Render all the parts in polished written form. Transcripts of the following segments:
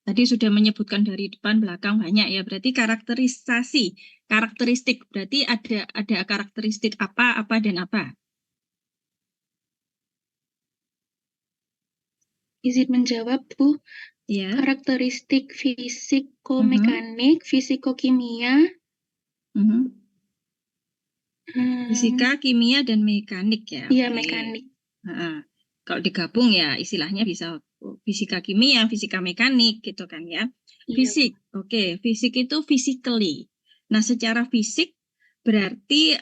Tadi sudah menyebutkan dari depan belakang banyak ya. Berarti karakteristik. Berarti ada karakteristik apa dan apa. Izin menjawab, Bu. Ya. Karakteristik fisiko-mekanik, fisiko-kimia. Fisika, kimia, dan mekanik ya. Iya, Oke. mekanik. Kalau digabung ya istilahnya bisa fisika kimia, fisika mekanik gitu kan ya. Iya. Fisik, oke. Fisik itu physically. Nah, secara fisik berarti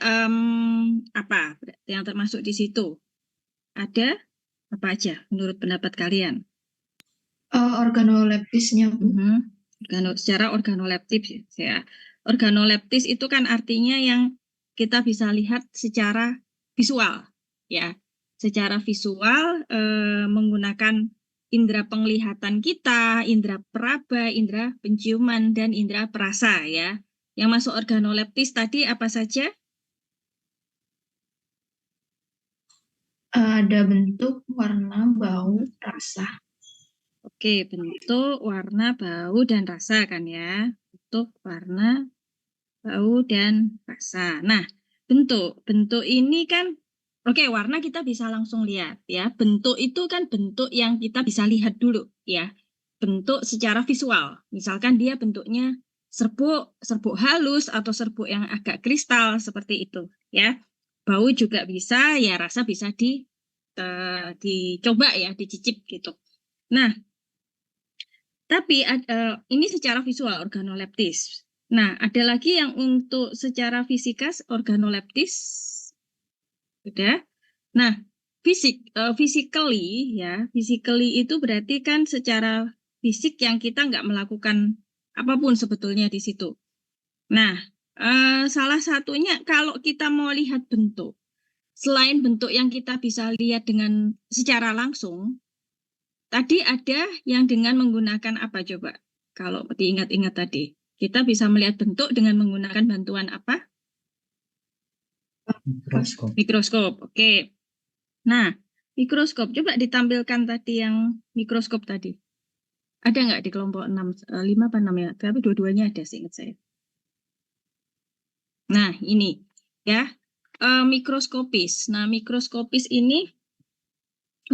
apa yang termasuk di situ? Ada apa aja menurut pendapat kalian? Organoleptisnya, Bu. Secara organoleptis ya. Organoleptis itu kan artinya yang kita bisa lihat secara visual ya. Secara visual menggunakan indera penglihatan kita, indera peraba, indera penciuman, dan indera perasa ya. Yang masuk organoleptis tadi apa saja? Ada bentuk, warna, bau, rasa. Oke, bentuk, warna, bau, dan rasa kan ya. Bentuk, warna, bau, dan rasa. Nah, bentuk ini kan, oke, warna kita bisa langsung lihat ya. Bentuk itu kan bentuk yang kita bisa lihat dulu ya. Bentuk secara visual. Misalkan dia bentuknya serbuk halus atau serbuk yang agak kristal seperti itu ya. Bau juga bisa, ya rasa bisa dicoba ya, dicicip gitu. Nah, tapi ini secara visual organoleptis. Nah, ada lagi yang untuk secara fisika organoleptis. Udah. Nah, physically itu berarti kan secara fisik yang kita nggak melakukan apapun sebetulnya di situ. Nah, salah satunya kalau kita mau lihat bentuk, selain bentuk yang kita bisa lihat dengan secara langsung, tadi ada yang dengan menggunakan apa coba? Kalau diingat-ingat tadi, kita bisa melihat bentuk dengan menggunakan bantuan apa? Mikroskop. Oke. Nah, mikroskop. Coba ditampilkan tadi yang mikroskop tadi. Ada nggak di kelompok 6, 5 apa 6 ya? Tapi dua-duanya ada seingat saya. Nah, ini ya. Mikroskopis. Nah, mikroskopis ini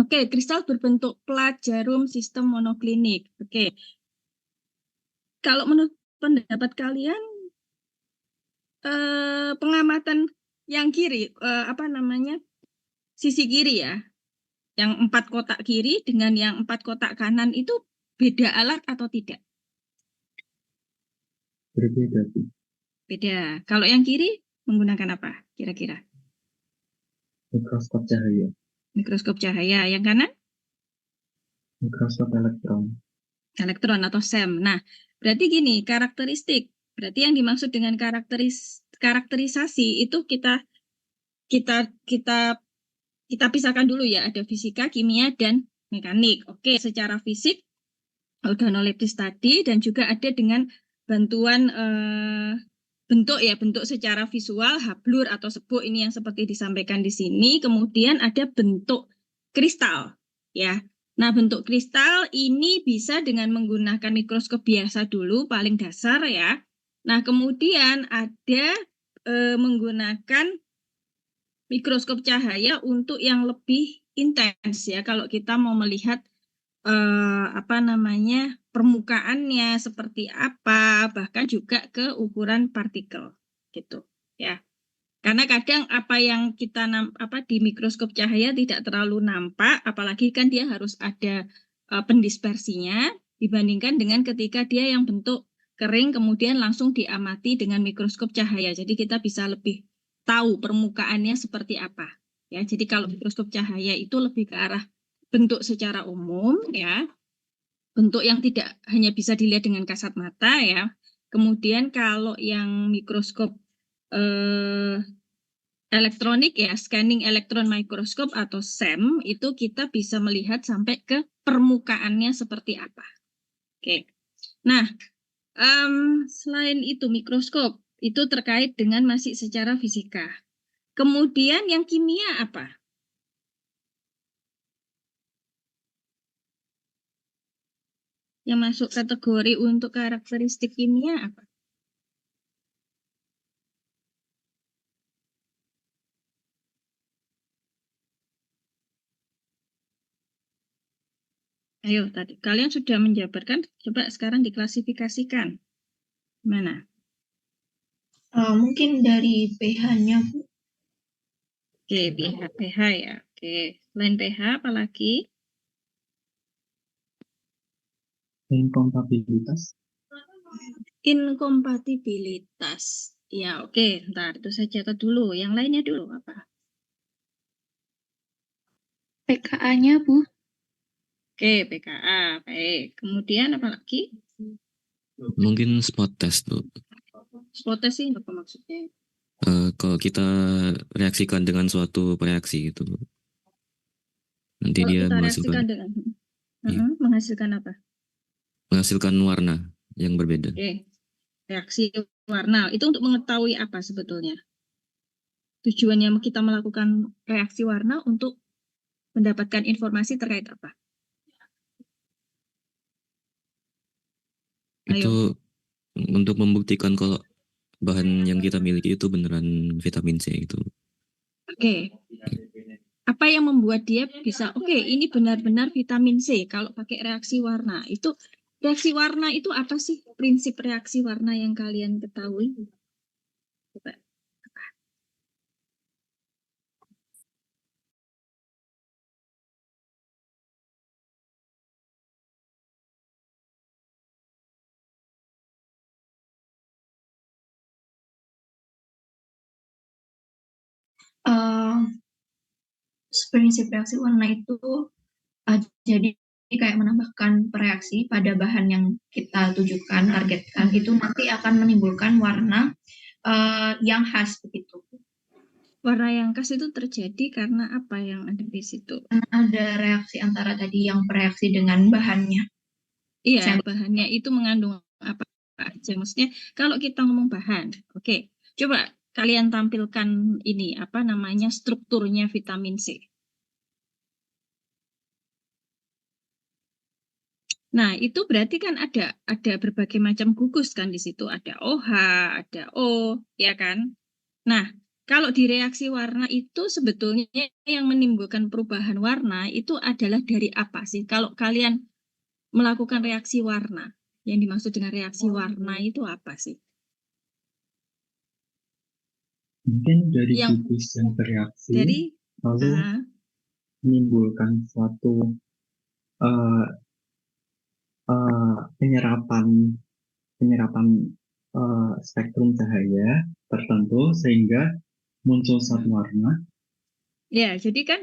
oke, kristal berbentuk plagiarum sistem monoklinik. Oke. Kalau menurut pendapat kalian pengamatan yang kiri apa namanya? Sisi kiri ya. Yang 4 kotak kiri dengan yang 4 kotak kanan itu beda alat atau tidak? Berbeda. Beda. Kalau yang kiri menggunakan apa kira-kira? Mikroskop cahaya. Mikroskop cahaya. Yang kanan? Mikroskop elektron. Elektron atau SEM. Nah, berarti gini, karakteristik. Berarti yang dimaksud dengan karakterisasi itu kita pisahkan dulu ya. Ada fisika, kimia, dan mekanik. Oke, secara fisik organoleptis tadi dan juga ada dengan bantuan bentuk secara visual, hablur atau sebuk ini yang seperti disampaikan di sini. Kemudian ada bentuk kristal ya. Nah, bentuk kristal ini bisa dengan menggunakan mikroskop biasa dulu paling dasar ya. Nah, kemudian ada menggunakan mikroskop cahaya untuk yang lebih intens ya kalau kita mau melihat apa namanya permukaannya seperti apa, bahkan juga ke ukuran partikel gitu ya. Karena kadang apa yang kita di mikroskop cahaya tidak terlalu nampak, apalagi kan dia harus ada pendispersinya dibandingkan dengan ketika dia yang bentuk kering kemudian langsung diamati dengan mikroskop cahaya. Jadi kita bisa lebih tahu permukaannya seperti apa. Ya, jadi kalau mikroskop cahaya itu lebih ke arah bentuk secara umum ya, bentuk yang tidak hanya bisa dilihat dengan kasat mata ya. Kemudian kalau yang mikroskop elektronik ya, scanning electron microscope atau SEM itu kita bisa melihat sampai ke permukaannya seperti apa. Oke. Nah, selain itu mikroskop itu terkait dengan masih secara fisika. Kemudian yang kimia apa? yang masuk kategori untuk karakteristik kimia apa? Ayo, tadi kalian sudah menjabarkan, coba sekarang diklasifikasikan. Mana? Mungkin dari pH-nya, Bu. Oke, pH ya. Oke, selain pH apalagi? Inkompatibilitas. Inkompatibilitas. Ya, oke. Ntar itu saya catat dulu. Yang lainnya dulu apa? pKa-nya, Bu. Oke, pKa. Baik. Kemudian apa lagi? Mungkin spot test, Bu. Spot test sih apa maksudnya? Kalau kita reaksikan dengan suatu reaksi gitu, Bu. Nanti Kalau dia kita reaksikan dengan Iya. menghasilkan apa? menghasilkan warna yang berbeda. Oke. Reaksi warna. Itu untuk mengetahui apa sebetulnya? Tujuannya kita melakukan reaksi warna untuk mendapatkan informasi terkait apa? Itu Ayo. untuk membuktikan kalau bahan yang kita miliki itu beneran vitamin C itu. Oke. Apa yang membuat dia bisa, oke, ini benar-benar vitamin C kalau pakai reaksi warna. Itu reaksi warna itu apa sih? Prinsip reaksi warna yang kalian ketahui? Coba. Prinsip reaksi warna itu jadi kayak menambahkan reaksi pada bahan yang kita tujukan, targetkan, itu nanti akan menimbulkan warna yang khas begitu. Warna yang khas itu terjadi karena apa yang ada di situ? Ada reaksi antara tadi yang bereaksi dengan bahannya. Iya, bahannya itu mengandung apa aja. Maksudnya kalau kita ngomong bahan, oke, coba kalian tampilkan ini apa namanya strukturnya vitamin C. Nah, itu berarti kan ada berbagai macam gugus kan di situ, ada OH, ada O, ya kan? Nah, kalau di reaksi warna itu sebetulnya yang menimbulkan perubahan warna itu adalah dari apa sih? Kalau kalian melakukan reaksi warna, yang dimaksud dengan reaksi warna itu apa sih? Mungkin dari Yang gugus yang bereaksi, dari lalu menimbulkan suatu eh, penyerapan spektrum cahaya tertentu sehingga muncul satu warna. ya, jadi kan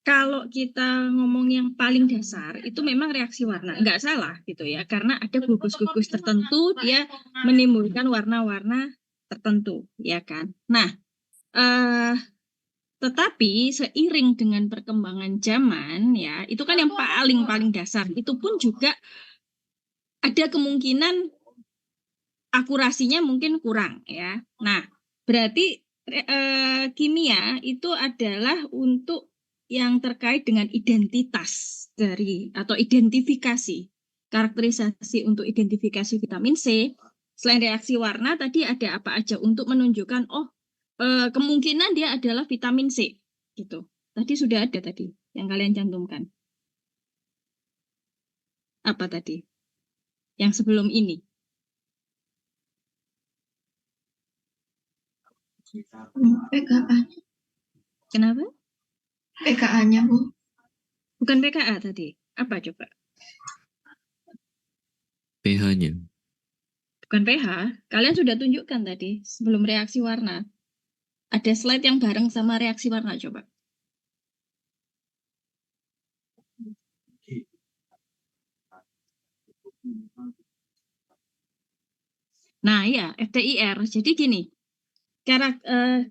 kalau kita ngomong yang paling dasar itu memang reaksi warna, nggak salah gitu ya, karena ada gugus-gugus tertentu dia menimbulkan warna-warna tertentu, ya kan. Nah, tetapi seiring dengan perkembangan zaman ya, itu kan yang paling dasar, itu pun juga ada kemungkinan akurasinya mungkin kurang ya. Nah, berarti kimia itu adalah untuk yang terkait dengan identitas dari atau identifikasi, karakterisasi untuk identifikasi vitamin C. Selain reaksi warna tadi ada apa aja untuk menunjukkan kemungkinan dia adalah vitamin C gitu. Tadi sudah ada tadi yang kalian cantumkan. Apa tadi? Yang sebelum ini. PKA. Kenapa? PKA-nya, Bu. Bukan PKA tadi. Apa coba? pH-nya. Bukan pH. Kalian sudah tunjukkan tadi sebelum reaksi warna. Ada slide yang bareng sama reaksi warna coba. Nah, ya, FTIR. Jadi gini,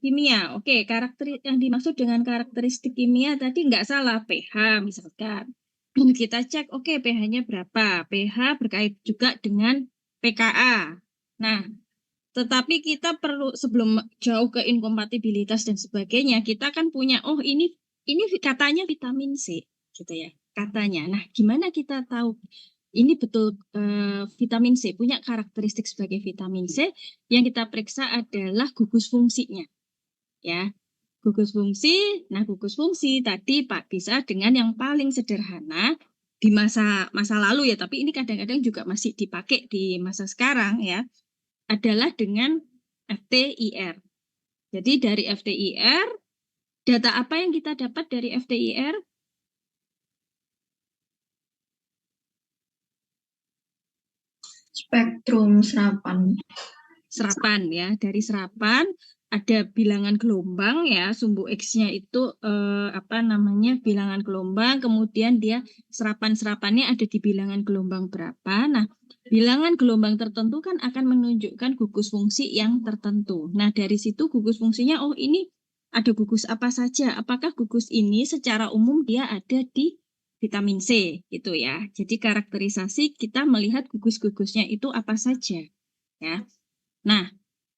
kimia, oke, karakter yang dimaksud dengan karakteristik kimia tadi nggak salah, pH misalkan. Kita cek, oke, pH-nya berapa? pH berkait juga dengan pKa. Nah, tetapi kita perlu sebelum jauh ke inkompatibilitas dan sebagainya, kita kan punya, ini katanya vitamin C, gitu ya, katanya. Nah, gimana kita tahu ini betul vitamin C, punya karakteristik sebagai vitamin C. Yang kita periksa adalah gugus fungsinya. Ya, gugus fungsi. Nah, gugus fungsi tadi Pak bisa dengan yang paling sederhana di masa lalu ya, tapi ini kadang-kadang juga masih dipakai di masa sekarang ya, adalah dengan FTIR. Jadi dari FTIR, data apa yang kita dapat dari FTIR? Spektrum serapan. Serapan ya, dari serapan ada bilangan gelombang ya, sumbu X-nya itu bilangan gelombang, kemudian dia serapan-serapannya ada di bilangan gelombang berapa. Nah, bilangan gelombang tertentu kan akan menunjukkan gugus fungsi yang tertentu. Nah, dari situ gugus fungsinya, oh ini ada gugus apa saja, apakah gugus ini secara umum dia ada di vitamin C gitu ya. Jadi karakterisasi kita melihat gugus-gugusnya itu apa saja ya. Nah,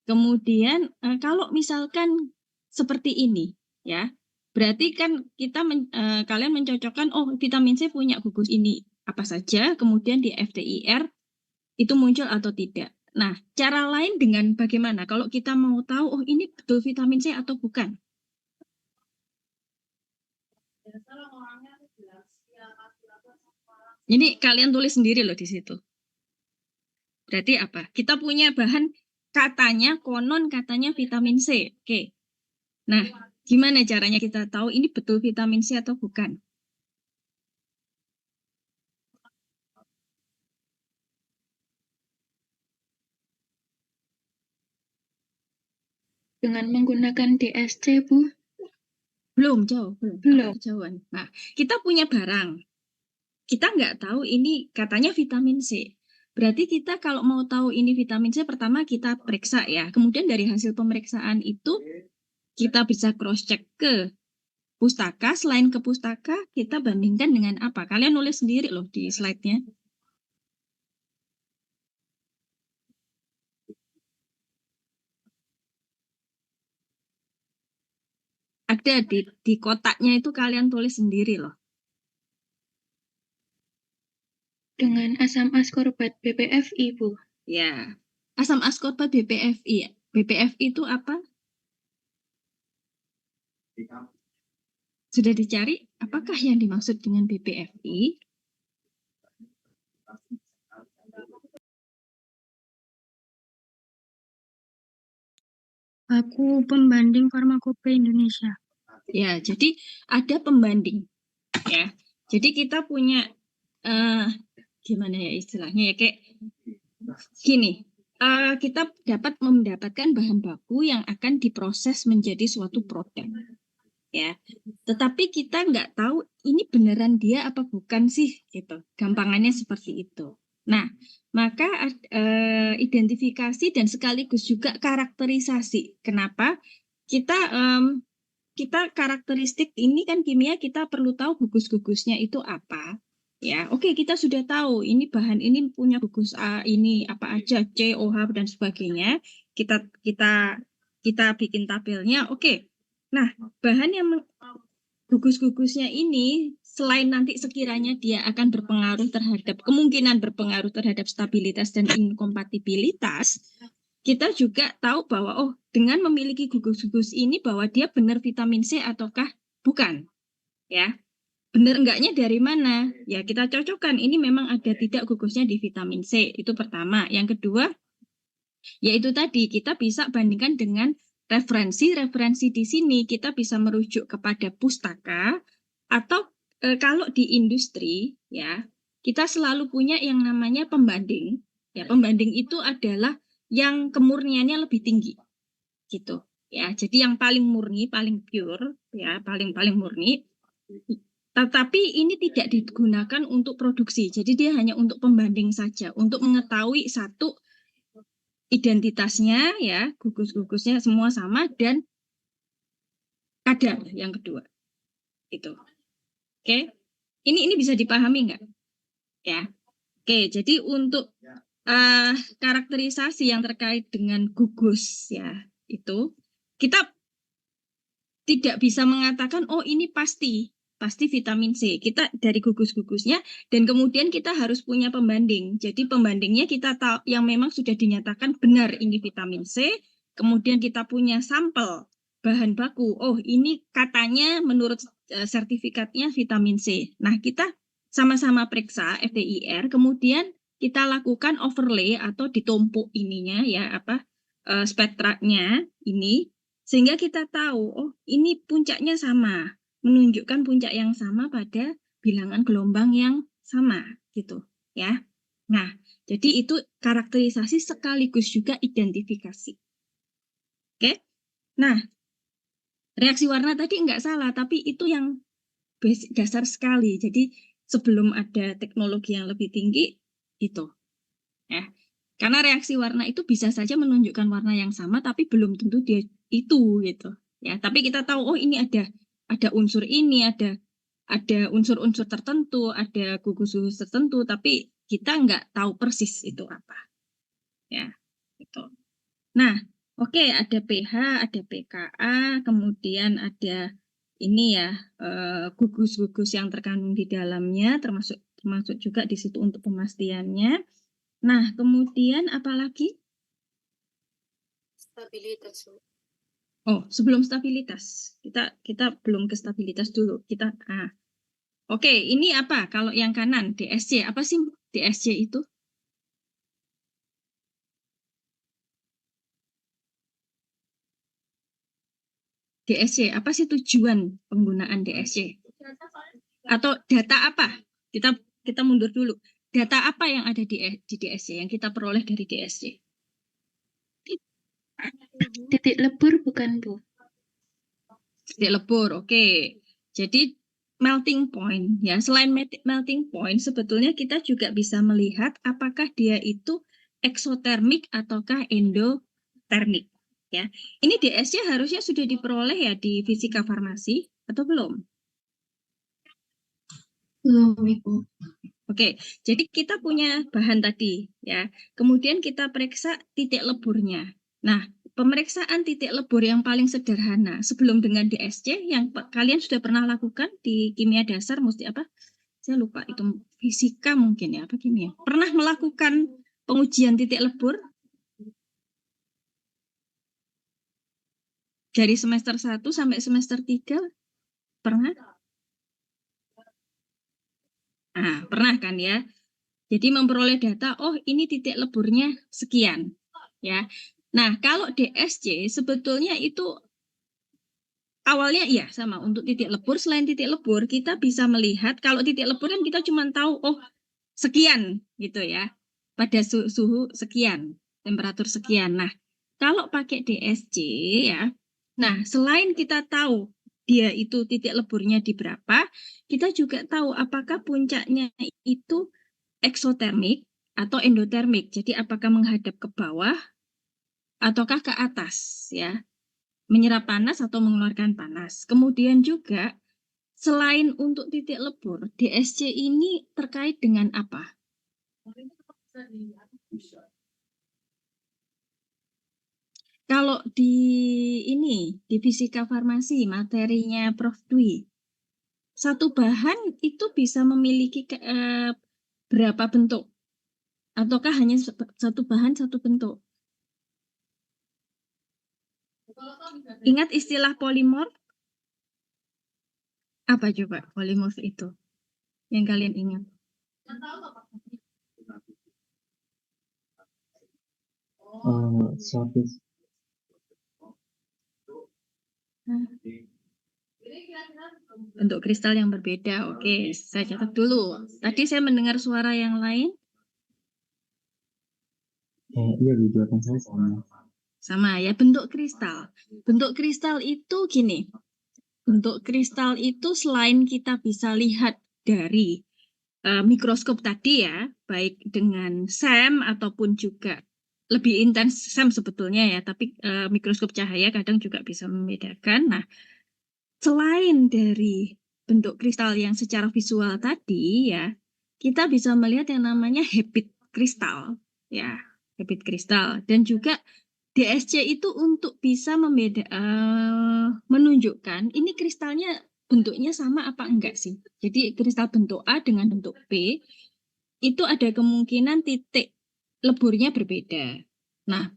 kemudian kalau misalkan seperti ini ya, berarti kan kita kalian mencocokkan oh vitamin C punya gugus ini apa saja, kemudian di FTIR itu muncul atau tidak. Nah, cara lain dengan bagaimana kalau kita mau tahu oh ini betul vitamin C atau bukan? Ini kalian tulis sendiri loh di situ. Berarti apa? Kita punya bahan katanya, konon katanya vitamin C. Oke. Nah, gimana caranya kita tahu ini betul vitamin C atau bukan? Dengan menggunakan DSC, Bu. Belum, jauh. Belum. Kejauhan. Nah, kita punya barang. Kita nggak tahu ini katanya vitamin C. Berarti kita kalau mau tahu ini vitamin C, pertama kita periksa ya. Kemudian dari hasil pemeriksaan itu, kita bisa cross-check ke pustaka. Selain ke pustaka, kita bandingkan dengan apa? Kalian nulis sendiri loh di slide-nya. Ada di kotaknya itu kalian tulis sendiri loh. Dengan asam askorbat BPFI, Bu. Ya, asam askorbat BPFI. BPFI itu apa? Sudah dicari? Apakah yang dimaksud dengan BPFI? Baku pembanding farmakope Indonesia. Ya, jadi ada pembanding. Ya, jadi kita punya gimana ya istilahnya ya kayak gini. Kita dapat mendapatkan bahan baku yang akan diproses menjadi suatu produk. Ya, tetapi kita nggak tahu ini beneran dia apa bukan sih gitu. Gampangannya seperti itu. Nah, maka identifikasi dan sekaligus juga karakterisasi. Kenapa kita karakteristik ini kan kimia kita perlu tahu gugus-gugusnya itu apa. Ya, oke kita sudah tahu ini bahan ini punya gugus A ini apa aja C, OH dan sebagainya. Kita bikin tabelnya. Oke. Nah, bahan yang gugus-gugusnya ini selain nanti sekiranya dia akan kemungkinan berpengaruh terhadap stabilitas dan inkompatibilitas, kita juga tahu bahwa oh dengan memiliki gugus-gugus ini bahwa dia benar vitamin C ataukah bukan. Ya. Benar enggaknya dari mana? Ya kita cocokkan ini memang ada tidak gugusnya di vitamin C. Itu pertama. Yang kedua, yaitu tadi kita bisa bandingkan dengan referensi di sini kita bisa merujuk kepada pustaka atau kalau di industri ya kita selalu punya yang namanya pembanding. Ya pembanding itu adalah yang kemurniannya lebih tinggi, gitu. Ya jadi yang paling murni, paling pure, ya paling murni. Tetapi ini tidak digunakan untuk produksi. Jadi dia hanya untuk pembanding saja, untuk mengetahui satu identitasnya ya, gugus-gugusnya semua sama dan kadar yang kedua. Itu. Oke. Ini bisa dipahami nggak? Ya. Oke, jadi untuk karakterisasi yang terkait dengan gugus ya, itu kita tidak bisa mengatakan oh ini pasti pasti vitamin C. Kita dari gugus-gugusnya dan kemudian kita harus punya pembanding. Jadi pembandingnya kita tahu yang memang sudah dinyatakan benar ini vitamin C. Kemudian kita punya sampel bahan baku. Oh, ini katanya menurut sertifikatnya vitamin C. Nah, kita sama-sama periksa FDIR, kemudian kita lakukan overlay atau ditumpuk ininya ya spektranya ini sehingga kita tahu oh ini puncaknya sama, menunjukkan puncak yang sama pada bilangan gelombang yang sama gitu ya. Nah, jadi itu karakterisasi sekaligus juga identifikasi. Oke. Nah, reaksi warna tadi nggak salah, tapi itu yang dasar sekali. Jadi sebelum ada teknologi yang lebih tinggi itu ya. Karena reaksi warna itu bisa saja menunjukkan warna yang sama tapi belum tentu dia itu gitu ya. Tapi kita tahu oh ini ada unsur ini, ada unsur-unsur tertentu, ada gugus-gugus tertentu tapi kita nggak tahu persis itu apa. Ya, gitu. Nah, oke, ada pH, ada pKa, kemudian ada ini ya gugus-gugus yang terkandung di dalamnya termasuk juga di situ untuk pemastiannya. Nah, kemudian apa lagi? Stabilitas. Oh, sebelum stabilitas. Kita belum ke stabilitas dulu. Oke, ini apa? Kalau yang kanan DSC, apa sih DSC itu? DSC, apa sih tujuan penggunaan DSC? Atau data apa? Kita mundur dulu. Data apa yang ada di DSC yang kita peroleh dari DSC? Titik lebur bukan, Bu? Titik lebur, oke. Jadi melting point ya. Selain melting point, sebetulnya kita juga bisa melihat apakah dia itu eksotermik ataukah endotermik. Ya, ini DSC harusnya sudah diperoleh ya di fisika farmasi atau belum? Belum, Ibu. Oke, jadi kita punya bahan tadi ya. Kemudian kita periksa titik leburnya. Nah, pemeriksaan titik lebur yang paling sederhana sebelum dengan DSC yang kalian sudah pernah lakukan di kimia dasar mesti apa? Saya lupa itu fisika mungkin ya, apa kimia? Pernah melakukan pengujian titik lebur? Dari semester 1 sampai semester 3 pernah? Nah, pernah kan ya? Jadi memperoleh data, oh ini titik leburnya sekian. Ya. Nah, kalau DSC sebetulnya itu awalnya iya sama untuk titik lebur. Selain titik lebur, kita bisa melihat kalau titik lebur kan kita cuma tahu oh sekian gitu ya. Pada suhu sekian, temperatur sekian. Nah, kalau pakai DSC ya. Nah, selain kita tahu dia itu titik leburnya di berapa, kita juga tahu apakah puncaknya itu eksotermik atau endotermik. Jadi apakah menghadap ke bawah ataukah ke atas ya. Menyerap panas atau mengeluarkan panas. Kemudian juga selain untuk titik lebur, DSC ini terkait dengan apa? Kalau di fisika farmasi materinya Prof Dwi, satu bahan itu bisa memiliki berapa bentuk? Ataukah hanya satu bahan satu bentuk? Ingat istilah polimorf? Apa coba polimorf itu? Yang kalian ingat? Suatu Bentuk kristal yang berbeda. Oke, saya catat dulu. Tadi saya mendengar suara yang lain. iya di belakang saya sama. Sama ya, bentuk kristal. Bentuk kristal itu gini. Bentuk kristal itu selain kita bisa lihat dari mikroskop tadi ya, baik dengan SEM ataupun juga lebih intens SEM sebetulnya ya, tapi mikroskop cahaya kadang juga bisa membedakan. Nah, selain dari bentuk kristal yang secara visual tadi ya, kita bisa melihat yang namanya habit kristal ya, habit kristal dan juga DSC itu untuk bisa menunjukkan ini kristalnya bentuknya sama apa enggak sih. Jadi kristal bentuk A dengan bentuk B itu ada kemungkinan titik leburnya berbeda. Nah,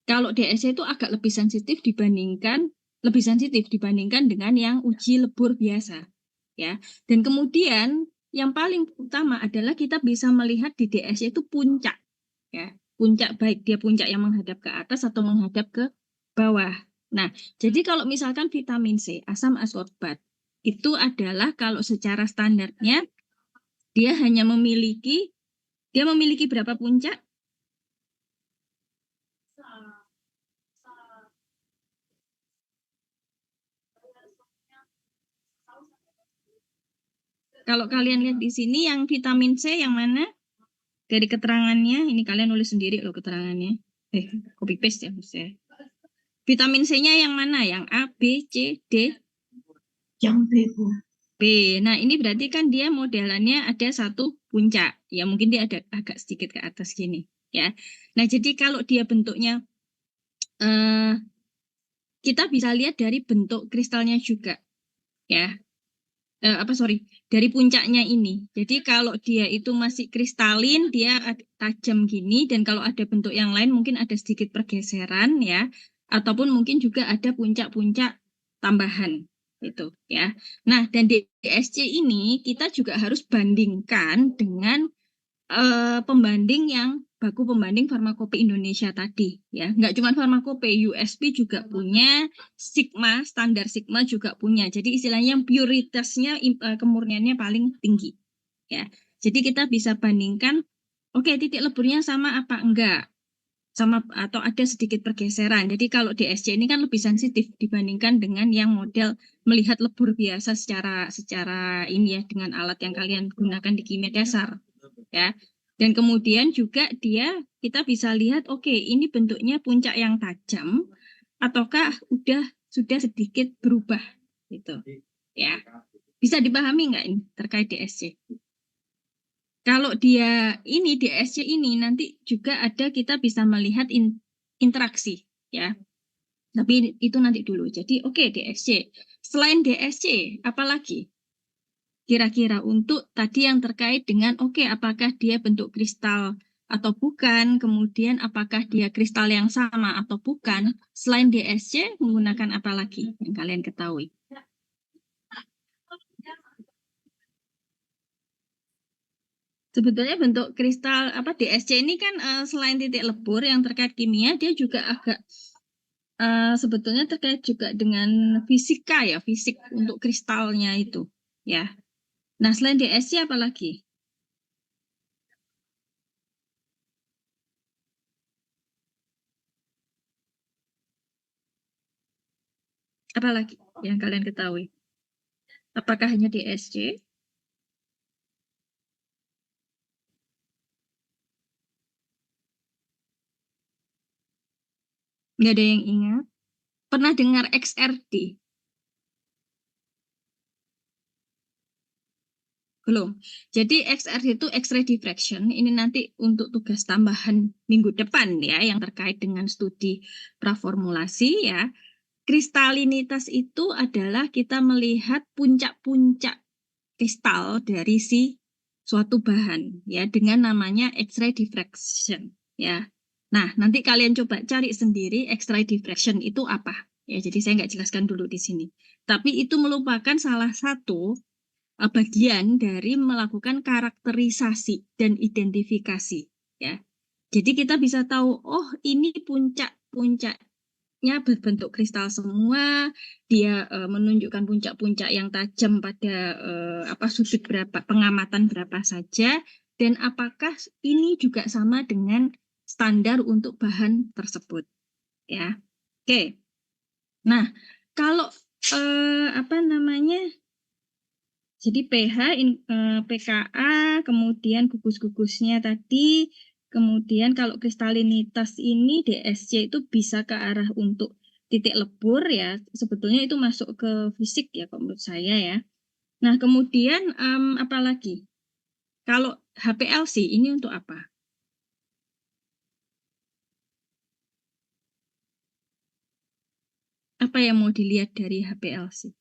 kalau DSC itu agak lebih sensitif dibandingkan dengan yang uji lebur biasa, ya. Dan kemudian yang paling utama adalah kita bisa melihat di DSC itu puncak, ya. Puncak baik dia puncak yang menghadap ke atas atau menghadap ke bawah. Nah, jadi kalau misalkan vitamin C, asam ascorbat, itu adalah kalau secara standarnya dia hanya memiliki berapa puncak? Kalau kalian lihat di sini yang vitamin C yang mana? Dari keterangannya, ini kalian nulis sendiri loh keterangannya. Copy paste ya maksudnya. Vitamin C-nya yang mana? Yang A, B, C, D? Yang B, Bu. B. Nah, ini berarti kan dia modelannya ada satu puncak. Ya, mungkin dia ada agak sedikit ke atas gini, ya. Nah, jadi kalau dia bentuknya kita bisa lihat dari bentuk kristalnya juga, ya. Dari puncaknya ini. Jadi kalau dia itu masih kristalin, dia tajam gini, dan kalau ada bentuk yang lain mungkin ada sedikit pergeseran, ya, ataupun mungkin juga ada puncak-puncak tambahan itu, ya. Nah, dan DSC ini kita juga harus bandingkan dengan pembanding yang baku pembanding Farmakope Indonesia tadi, ya. Nggak cuma Farmakope, USP juga punya, Sigma, standar Sigma juga punya. Jadi istilahnya yang puritasnya, kemurniannya paling tinggi, ya. Jadi kita bisa bandingkan, oke, titik leburnya sama apa enggak, sama atau ada sedikit pergeseran. Jadi kalau DSC ini kan lebih sensitif dibandingkan dengan yang model melihat lebur biasa secara ini ya, dengan alat yang kalian gunakan di kimia dasar, ya. Dan kemudian juga kita bisa lihat, oke, ini bentuknya puncak yang tajam ataukah sudah sedikit berubah gitu, ya. Bisa dipahami nggak ini terkait DSC? Kalau dia ini DSC ini nanti juga kita bisa melihat interaksi, ya. Tapi itu nanti dulu. Jadi oke, DSC. Selain DSC, apalagi? Kira-kira untuk tadi yang terkait dengan apakah dia bentuk kristal atau bukan, kemudian apakah dia kristal yang sama atau bukan, selain DSC menggunakan apa lagi yang kalian ketahui? Sebetulnya bentuk kristal DSC ini kan selain titik lebur yang terkait kimia, dia juga agak sebetulnya terkait juga dengan fisika ya, fisik untuk kristalnya itu, ya. Nah, selain DSC apa lagi? Apa lagi yang kalian ketahui? Apakah hanya DSC? Nggak ada yang ingat? Pernah dengar XRD? Belum. Jadi XRD itu X-ray diffraction. Ini nanti untuk tugas tambahan minggu depan ya, yang terkait dengan studi praformulasi ya. Kristalinitas itu adalah kita melihat puncak-puncak kristal dari suatu bahan ya, dengan namanya X-ray diffraction ya. Nah, nanti kalian coba cari sendiri X-ray diffraction itu apa. Ya, jadi saya nggak jelaskan dulu di sini. Tapi itu merupakan salah satu bagian dari melakukan karakterisasi dan identifikasi, ya. Jadi kita bisa tahu, oh ini puncaknya berbentuk kristal semua, dia menunjukkan puncak-puncak yang tajam pada sudut berapa, pengamatan berapa saja, dan apakah ini juga sama dengan standar untuk bahan tersebut, ya. Oke. Nah, kalau jadi pH, pKa, kemudian gugus-gugusnya tadi, kemudian kalau kristalinitas ini DSC itu bisa ke arah untuk titik lebur ya, sebetulnya itu masuk ke fisik ya menurut saya ya. Nah kemudian apa lagi? Kalau HPLC ini untuk apa? Apa yang mau dilihat dari HPLC?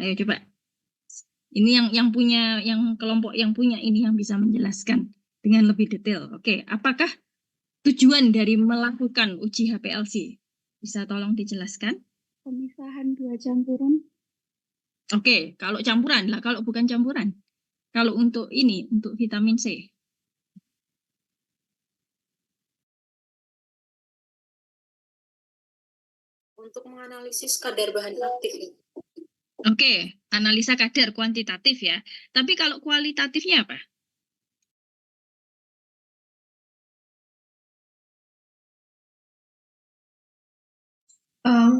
Ayo coba. Ini yang kelompok yang punya ini yang bisa menjelaskan dengan lebih detail. Oke, apakah tujuan dari melakukan uji HPLC? Bisa tolong dijelaskan? Pemisahan dua campuran. Oke, kalau campuran lah, kalau bukan campuran. Kalau untuk ini, untuk vitamin C. Untuk menganalisis kadar bahan aktif. Oke, analisa kadar kuantitatif ya. Tapi kalau kualitatifnya apa?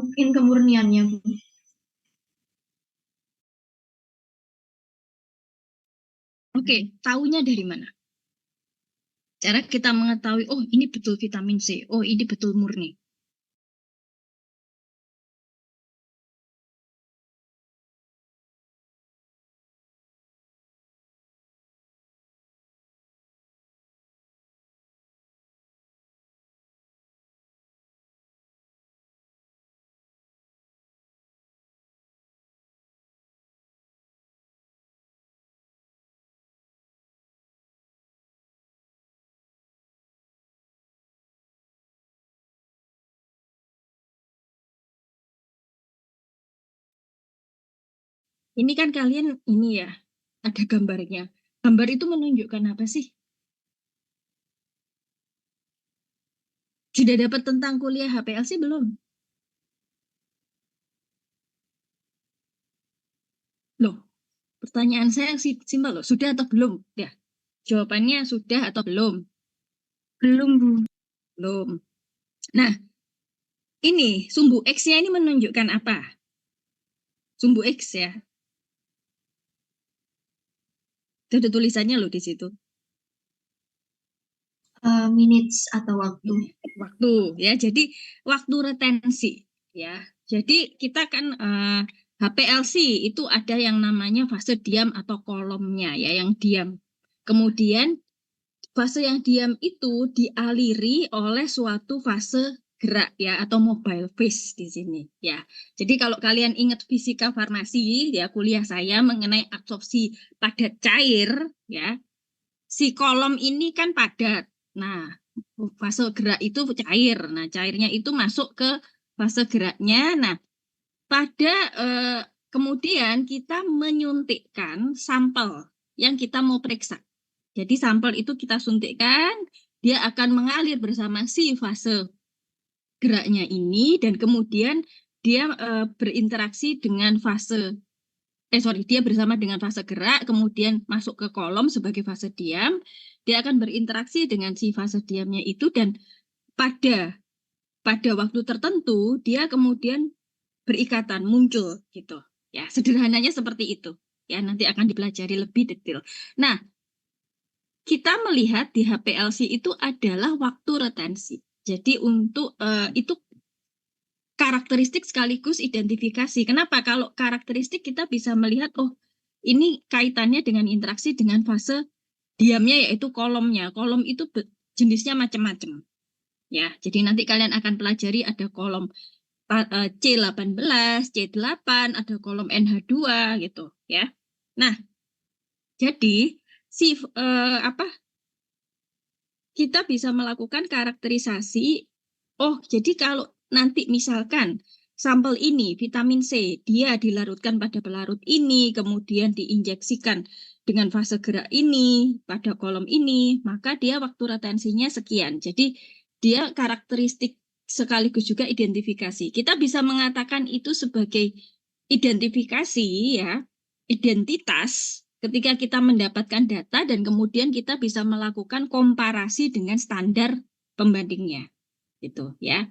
Mungkin kemurniannya, Bu. Oke, taunya dari mana? Cara kita mengetahui, oh ini betul vitamin C, oh ini betul murni. Ini kan kalian ini ya, ada gambarnya. Gambar itu menunjukkan apa sih? Sudah dapat tentang kuliah HPLC belum? Loh, pertanyaan saya simpel loh, sudah atau belum? Ya, jawabannya sudah atau belum? Belum, Bu. Belum. Nah, ini sumbu X-nya ini menunjukkan apa? Sumbu X ya. Itu ada tulisannya loh di situ. Minutes atau waktu. Waktu ya. Jadi waktu retensi ya. Jadi kita kan HPLC itu ada yang namanya fase diam atau kolomnya ya, yang diam. Kemudian fase yang diam itu dialiri oleh suatu fase gerak ya, atau mobile phase di sini ya. Jadi kalau kalian ingat fisika farmasi ya, kuliah saya mengenai absorpsi padat cair ya, si kolom ini kan padat. Nah, fase gerak itu cair. Nah, cairnya itu masuk ke fase geraknya. Nah, pada kemudian kita menyuntikkan sampel yang kita mau periksa. Jadi sampel itu kita suntikkan, dia akan mengalir bersama si fase geraknya ini, dan kemudian dia berinteraksi dengan dia bersama dengan fase gerak, kemudian masuk ke kolom sebagai fase diam, dia akan berinteraksi dengan si fase diamnya itu, dan pada waktu tertentu dia kemudian berikatan, muncul gitu. Ya, sederhananya seperti itu. Ya, nanti akan dipelajari lebih detail. Nah, kita melihat di HPLC itu adalah waktu retensi. Jadi untuk itu karakteristik sekaligus identifikasi. Kenapa? Kalau karakteristik kita bisa melihat, oh ini kaitannya dengan interaksi dengan fase diamnya, yaitu kolomnya. Kolom itu jenisnya macam-macam. Ya, jadi nanti kalian akan pelajari ada kolom C18, C8, ada kolom NH2 gitu ya. Nah, jadi kita bisa melakukan karakterisasi. Oh, jadi kalau nanti misalkan sampel ini vitamin C dia dilarutkan pada pelarut ini, kemudian diinjeksikan dengan fase gerak ini pada kolom ini, maka dia waktu retensinya sekian. Jadi dia karakteristik sekaligus juga identifikasi. Kita bisa mengatakan itu sebagai identifikasi ya, identitas ketika kita mendapatkan data dan kemudian kita bisa melakukan komparasi dengan standar pembandingnya. Gitu ya.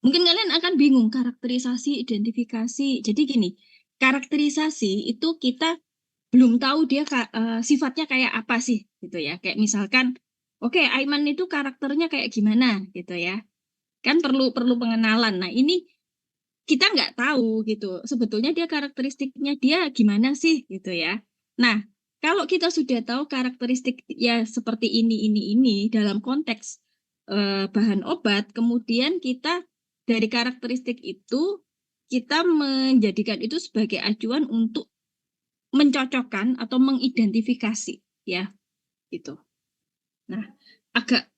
Mungkin kalian akan bingung karakterisasi, identifikasi. Jadi gini, karakterisasi itu kita belum tahu dia sifatnya kayak apa sih gitu ya. Kayak misalkan oke, Aiman itu karakternya kayak gimana gitu ya. Kan perlu pengenalan. Nah, ini kita nggak tahu gitu. Sebetulnya dia karakteristiknya dia gimana sih gitu ya. Nah, kalau kita sudah tahu karakteristik ya seperti ini dalam konteks bahan obat, kemudian kita dari karakteristik itu kita menjadikan itu sebagai acuan untuk mencocokkan atau mengidentifikasi, ya, gitu. Nah, agak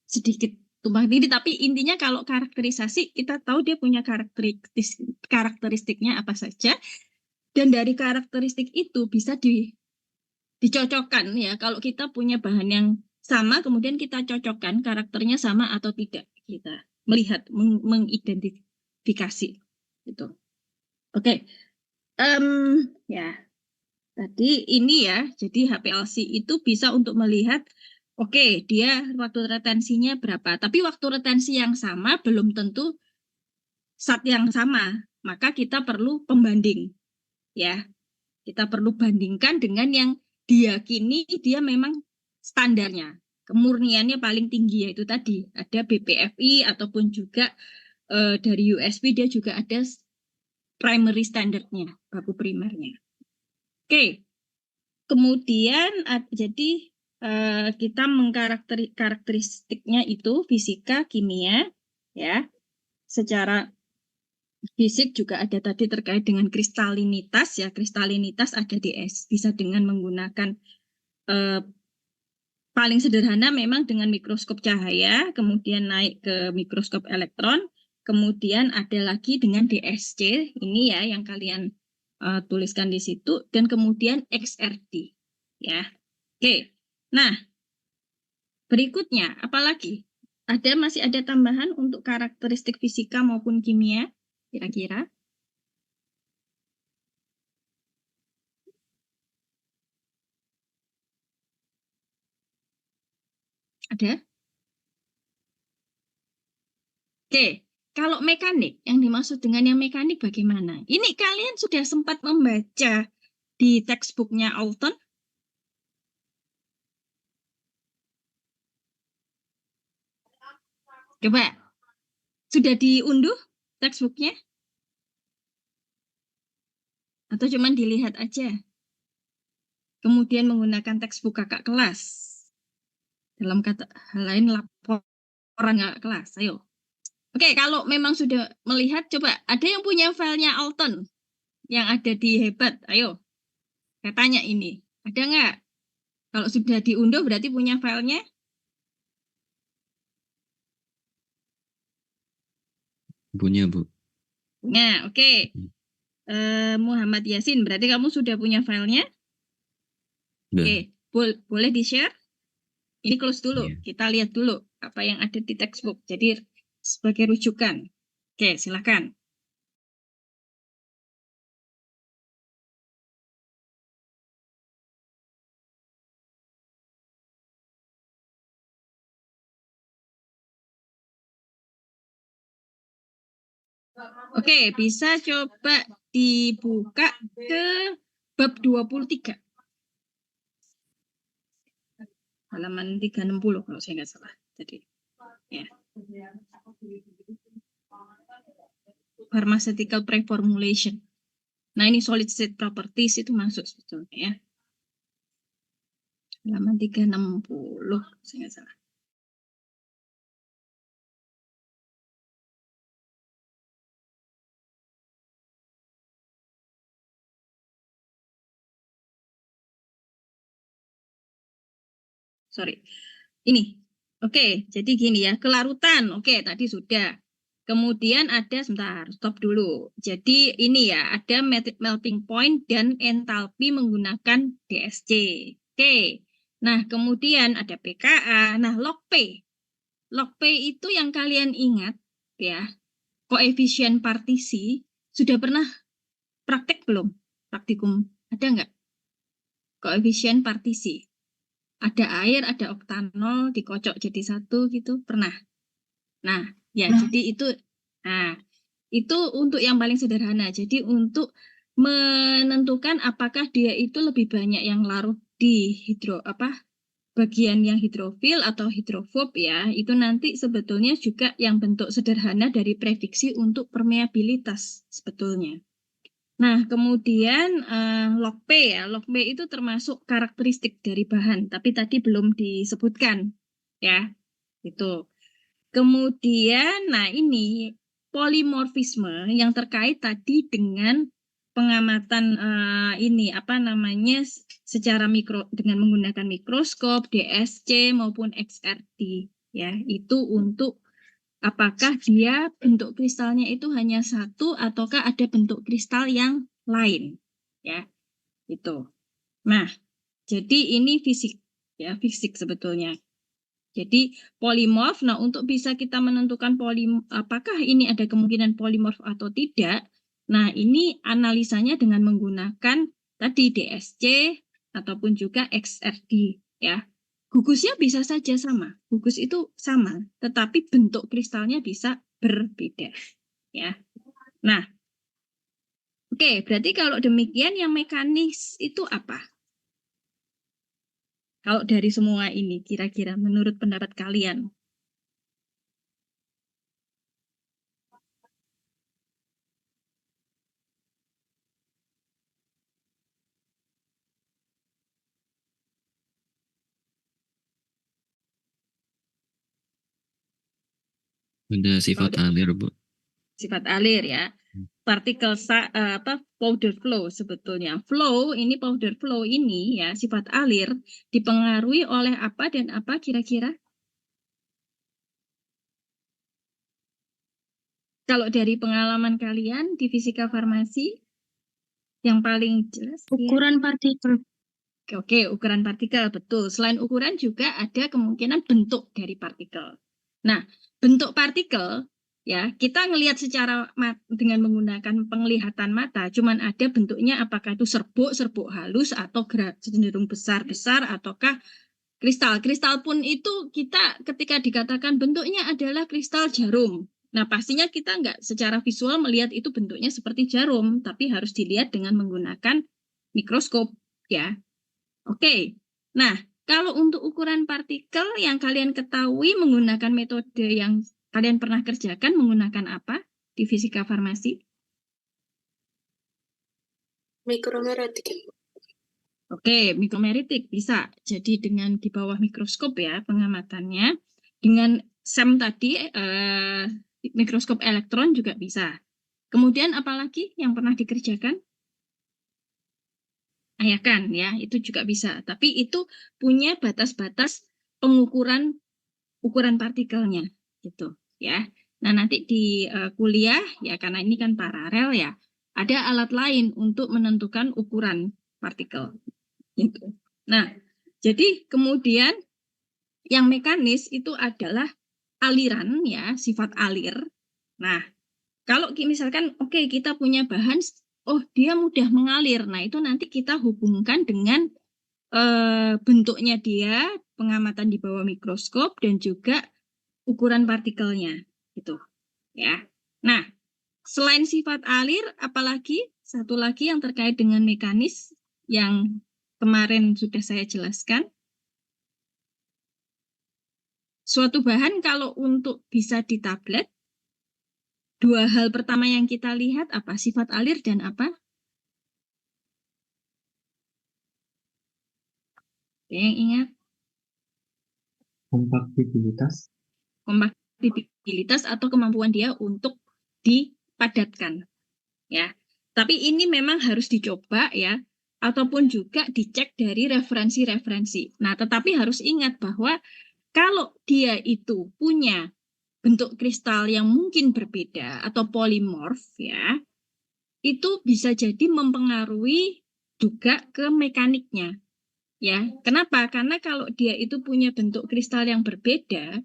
sedikit tumpang tindih, tapi intinya kalau karakterisasi kita tahu dia punya karakteristiknya apa saja, dan dari karakteristik itu bisa dicocokkan, ya. Kalau kita punya bahan yang sama, kemudian kita cocokkan karakternya sama atau tidak, kita melihat mengidentifikasi gitu. Oke. Ya. Tadi ini ya, jadi HPLC itu bisa untuk melihat, oke, dia waktu retensinya berapa. Tapi waktu retensi yang sama belum tentu saat yang sama. Maka kita perlu pembanding, ya. Kita perlu bandingkan dengan yang diyakini dia memang standarnya. Kemurniannya paling tinggi, yaitu tadi ada BPFI ataupun juga dari USB dia juga ada primary standardnya, baku primernya. Oke, kemudian jadi kita mengkarakteristiknya itu fisika, kimia, ya. Secara fisik juga ada tadi terkait dengan kristalinitas, ya. Kristalinitas ada di S, bisa dengan menggunakan paling sederhana memang dengan mikroskop cahaya, kemudian naik ke mikroskop elektron, kemudian ada lagi dengan DSC, ini ya yang kalian tuliskan di situ, dan kemudian XRD, ya. Oke, nah berikutnya apalagi? Masih ada tambahan untuk karakteristik fisika maupun kimia, kira-kira? Ada? Oke, kalau mekanik, yang dimaksud dengan yang mekanik bagaimana? Ini kalian sudah sempat membaca di textbooknya Alton? Coba, sudah diunduh textbooknya? Atau cuma dilihat aja? Kemudian menggunakan textbook kakak kelas? Dalam kata hal lain, laporan kakak kelas, ayo. Oke, kalau memang sudah melihat, coba ada yang punya filenya Alton yang ada di Hebat, ayo. Saya tanya ini, ada nggak? Kalau sudah diunduh berarti punya filenya? Punya, Bu. Nah, oke. Muhammad Yasin, berarti kamu sudah punya filenya? Udah. Oke, boleh di-share? Ini close dulu, Iya. kita lihat dulu apa yang ada di textbook. Jadi sebagai rujukan. Oke, silakan. Oke, bisa coba dibuka ke bab 23. Halaman 360 kalau saya nggak salah. Jadi, ya. Pharmaceutical preformulation. Nah, ini solid state properties itu masuk sebetulnya, ya. Halaman 360, saya nggak salah. Sorry. Ini. Oke, jadi gini ya, kelarutan. Oke, tadi sudah. Kemudian ada, sebentar, stop dulu. Jadi ini ya, ada melting point dan entalpi menggunakan DSC. Oke. Nah, kemudian ada pKa. Nah, log P. Log P itu yang kalian ingat ya, koefisien partisi. Sudah pernah praktek belum? Praktikum ada nggak? Koefisien partisi. Ada air, ada oktanol, dikocok jadi satu gitu, pernah? Nah, ya jadi itu untuk yang paling sederhana. Jadi untuk menentukan apakah dia itu lebih banyak yang larut di bagian yang hidrofil atau hidrofob ya, itu nanti sebetulnya juga yang bentuk sederhana dari prediksi untuk permeabilitas sebetulnya. Nah, kemudian log P ya, log P itu termasuk karakteristik dari bahan, tapi tadi belum disebutkan ya, itu. Kemudian, nah ini polimorfisme yang terkait tadi dengan pengamatan secara mikro dengan menggunakan mikroskop, DSC maupun XRD ya. Itu untuk apakah dia bentuk kristalnya itu hanya satu ataukah ada bentuk kristal yang lain ya. Itu. Nah, jadi ini fisik ya, fisik sebetulnya. Jadi polimorf, nah untuk bisa kita menentukan apakah ini ada kemungkinan polimorf atau tidak, nah ini analisanya dengan menggunakan tadi DSC ataupun juga XRD ya. Gugusnya bisa saja sama, gugus itu sama, tetapi bentuk kristalnya bisa berbeda ya. Nah, oke, berarti kalau demikian yang mekanis itu apa? Kalau dari semua ini, kira-kira menurut pendapat kalian? Ada sifat alir, Bu. Sifat alir ya. Partikel powder flow sebetulnya. Powder flow ini ya, sifat alir dipengaruhi oleh apa dan apa kira-kira? Kalau dari pengalaman kalian di fisika farmasi, yang paling jelas Ukuran partikel. Oke, ukuran partikel, betul. Selain ukuran juga ada kemungkinan bentuk dari partikel. Nah, bentuk partikel, ya kita ngelihat secara dengan menggunakan penglihatan mata, cuman ada bentuknya apakah itu serbuk halus, atau cenderung besar-besar, ataukah kristal. Kristal pun itu kita ketika dikatakan bentuknya adalah kristal jarum. Nah, pastinya kita nggak secara visual melihat itu bentuknya seperti jarum, tapi harus dilihat dengan menggunakan mikroskop, ya. Oke, nah kalau untuk ukuran partikel yang kalian ketahui menggunakan metode yang kalian pernah kerjakan menggunakan apa di fisika farmasi? Mikromeritik. Oke, mikromeritik bisa. Jadi dengan di bawah mikroskop ya pengamatannya. Dengan SEM tadi, mikroskop elektron juga bisa. Kemudian apalagi yang pernah dikerjakan? Kan ya, itu juga bisa. Tapi itu punya batas-batas ukuran partikelnya gitu ya. Nah, nanti di kuliah ya karena ini kan paralel ya, ada alat lain untuk menentukan ukuran partikel gitu. Nah, jadi kemudian yang mekanis itu adalah aliran ya, sifat alir. Nah, kalau misalkan kita punya bahan dia mudah mengalir. Nah, itu nanti kita hubungkan dengan bentuknya dia, pengamatan di bawah mikroskop dan juga ukuran partikelnya gitu ya. Nah, selain sifat alir apalagi satu lagi yang terkait dengan mekanis yang kemarin sudah saya jelaskan. Suatu bahan kalau untuk bisa di tablet, dua hal pertama yang kita lihat apa? Sifat alir dan apa? Yang ingat? Kompaktibilitas atau kemampuan dia untuk dipadatkan. Ya. Tapi ini memang harus dicoba ya, ataupun juga dicek dari referensi-referensi. Nah, tetapi harus ingat bahwa kalau dia itu punya bentuk kristal yang mungkin berbeda atau polimorf ya, itu bisa jadi mempengaruhi juga ke mekaniknya. Ya, kenapa? Karena kalau dia itu punya bentuk kristal yang berbeda,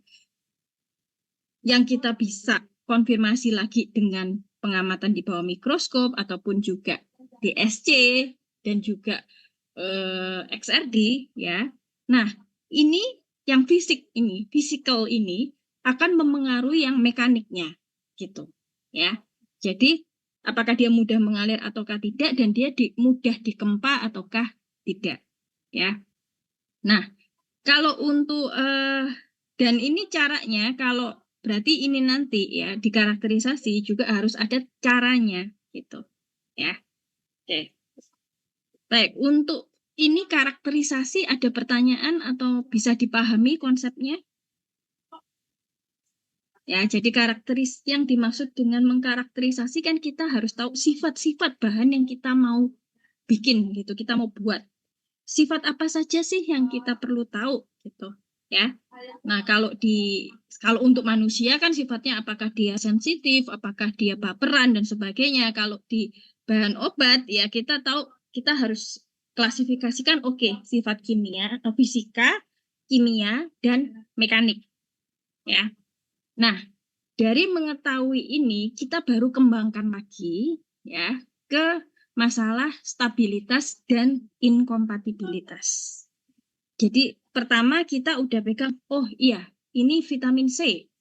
yang kita bisa konfirmasi lagi dengan pengamatan di bawah mikroskop ataupun juga DSC dan juga XRD ya. Nah, ini yang physical ini akan mempengaruhi yang mekaniknya gitu ya. Jadi apakah dia mudah mengalir ataukah tidak dan dia mudah dikempa ataukah tidak ya. Nah, kalau untuk dan ini caranya kalau berarti ini nanti ya dikarakterisasi juga harus ada caranya gitu ya. Oke. Baik, untuk ini karakterisasi ada pertanyaan atau bisa dipahami konsepnya? Ya, jadi yang dimaksud dengan mengkarakterisasi kan kita harus tahu sifat-sifat bahan yang kita mau bikin gitu, kita mau buat. Sifat apa saja sih yang kita perlu tahu gitu, ya. Nah, kalau untuk manusia kan sifatnya apakah dia sensitif, apakah dia baperan dan sebagainya. Kalau di bahan obat ya kita tahu kita harus klasifikasikan sifat kimia atau fisika, kimia dan mekanik, ya. Nah, dari mengetahui ini, kita baru kembangkan lagi ya ke masalah stabilitas dan inkompatibilitas. Jadi pertama kita udah pegang, oh iya, ini vitamin C.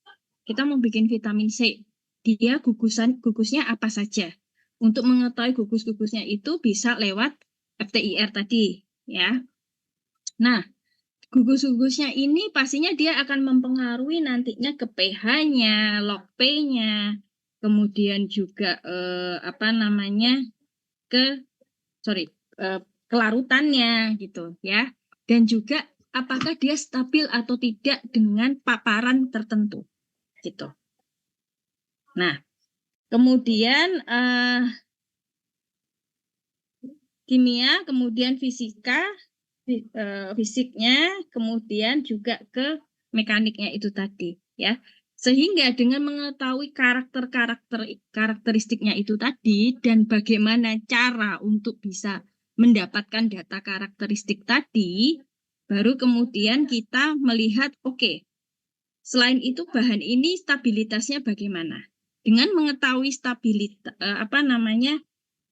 Kita mau bikin vitamin C. Dia gugusnya apa saja. Untuk mengetahui gugus-gugusnya itu bisa lewat FTIR tadi, ya. Nah, gugus-gugusnya ini pastinya dia akan mempengaruhi nantinya ke pH-nya, log P-nya, kemudian juga kelarutannya gitu ya. Dan juga apakah dia stabil atau tidak dengan paparan tertentu gitu. Nah, kemudian kimia, kemudian fisiknya, kemudian juga ke mekaniknya itu tadi, ya. Sehingga dengan mengetahui karakteristiknya itu tadi dan bagaimana cara untuk bisa mendapatkan data karakteristik tadi, baru kemudian kita melihat, selain itu bahan ini stabilitasnya bagaimana. Dengan mengetahui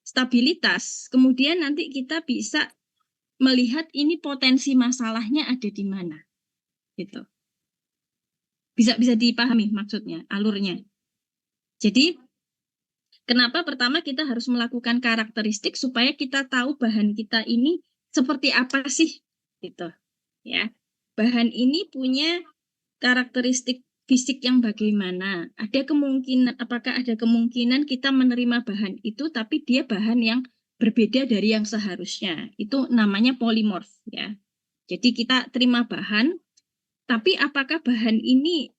stabilitas, kemudian nanti kita bisa melihat ini potensi masalahnya ada di mana, gitu. Bisa dipahami maksudnya, alurnya. Jadi, kenapa pertama kita harus melakukan karakteristik supaya kita tahu bahan kita ini seperti apa sih, gitu. Ya, bahan ini punya karakteristik fisik yang bagaimana? Apakah ada kemungkinan kita menerima bahan itu, tapi dia bahan yang berbeda dari yang seharusnya. Itu namanya polimorf, ya. Jadi kita terima bahan, tapi apakah bahan ini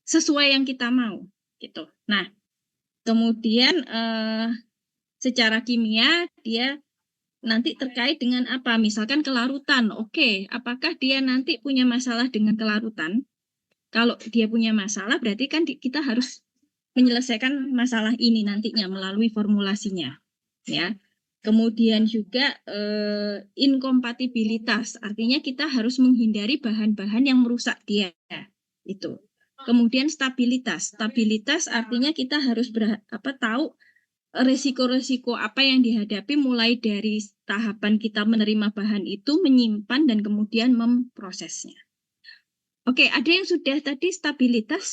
sesuai yang kita mau, gitu. Nah, kemudian secara kimia dia nanti terkait dengan apa? Misalkan kelarutan. Apakah dia nanti punya masalah dengan kelarutan? Kalau dia punya masalah, berarti kan kita harus menyelesaikan masalah ini nantinya melalui formulasinya, ya. Kemudian juga inkompatibilitas, artinya kita harus menghindari bahan-bahan yang merusak dia, itu. Kemudian stabilitas artinya kita harus tahu resiko-resiko apa yang dihadapi mulai dari tahapan kita menerima bahan itu, menyimpan dan kemudian memprosesnya. Ada yang sudah tadi stabilitas.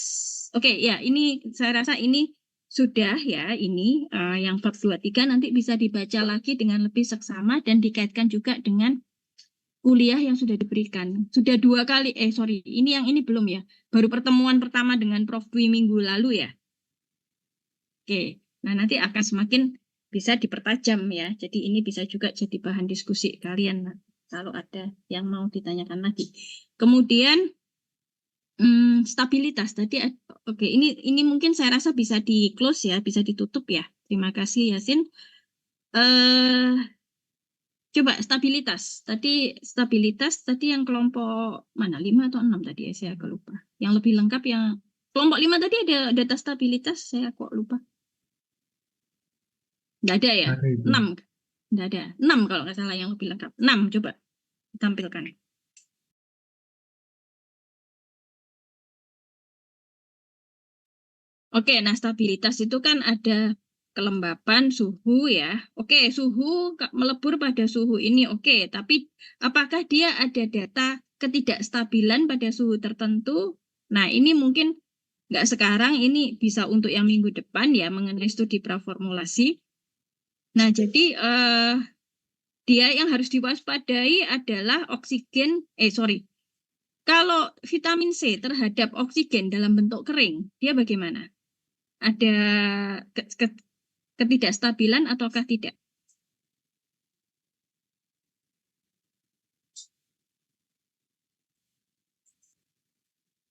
Ya, ini saya rasa ini sudah ya, ini yang bab 23 nanti bisa dibaca lagi dengan lebih seksama dan dikaitkan juga dengan kuliah yang sudah diberikan. Sudah 2 kali, ini belum ya. Baru pertemuan pertama dengan Prof. Dwi minggu lalu ya. Nah nanti akan semakin bisa dipertajam ya. Jadi ini bisa juga jadi bahan diskusi kalian kalau ada yang mau ditanyakan lagi. Kemudian stabilitas tadi, ini mungkin saya rasa bisa di close ya, bisa ditutup ya. Terima kasih Yasin. Coba stabilitas tadi yang kelompok mana, 5 atau 6 tadi ya, saya agak lupa. Yang lebih lengkap yang kelompok 5 tadi ada data stabilitas, saya kok lupa. Nggak ada ya? 6. Nggak ada. 6 kalau nggak salah yang lebih lengkap. 6 coba ditampilkan. Nah stabilitas itu kan ada kelembapan, suhu ya. Suhu melebur pada suhu ini tapi apakah dia ada data ketidakstabilan pada suhu tertentu? Nah ini mungkin nggak sekarang, ini bisa untuk yang minggu depan ya, mengenai studi praformulasi. Nah jadi dia yang harus diwaspadai adalah kalau vitamin C terhadap oksigen dalam bentuk kering, dia bagaimana? Ada ketidakstabilan ataukah tidak?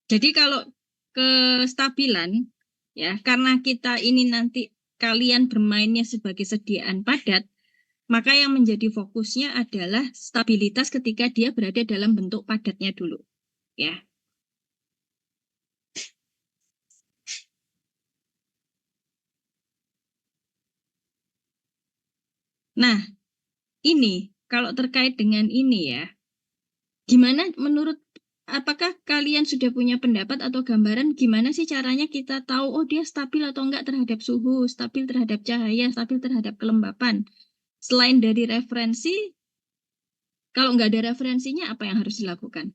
Jadi kalau kestabilan, ya, karena kita ini nanti kalian bermainnya sebagai sediaan padat, maka yang menjadi fokusnya adalah stabilitas ketika dia berada dalam bentuk padatnya dulu, ya. Nah, ini kalau terkait dengan ini ya, gimana menurut apakah kalian sudah punya pendapat atau gambaran gimana sih caranya kita tahu oh dia stabil atau enggak terhadap suhu, stabil terhadap cahaya, stabil terhadap kelembapan? Selain dari referensi, kalau nggak ada referensinya apa yang harus dilakukan?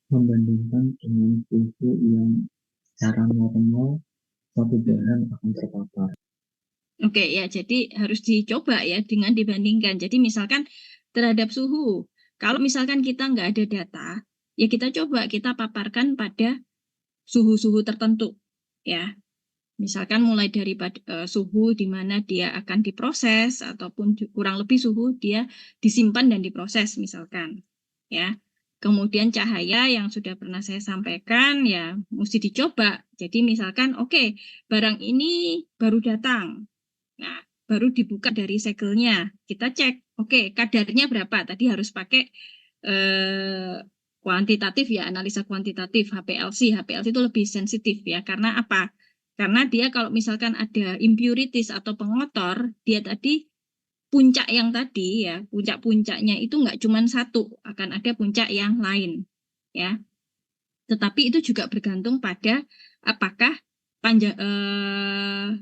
Membandingkan dengan suhu yang secara normal satu bahan akan terpapar. Oke ya, jadi harus dicoba ya dengan dibandingkan. Jadi misalkan terhadap suhu, kalau misalkan kita nggak ada data, ya kita coba kita paparkan pada suhu-suhu tertentu, ya. Misalkan mulai dari suhu di mana dia akan diproses ataupun kurang lebih suhu dia disimpan dan diproses misalkan, ya. Kemudian cahaya yang sudah pernah saya sampaikan ya mesti dicoba. Jadi misalkan oke, barang ini baru datang. Nah, baru dibuka dari segelnya. Kita cek, oke, kadarnya berapa? Tadi harus pakai kuantitatif ya, analisa kuantitatif, HPLC. HPLC itu lebih sensitif ya, karena apa? Karena dia kalau misalkan ada impurities atau pengotor, dia tadi puncak yang tadi ya, puncak-puncaknya itu nggak cuma satu, akan ada puncak yang lain ya. Tetapi itu juga bergantung pada apakah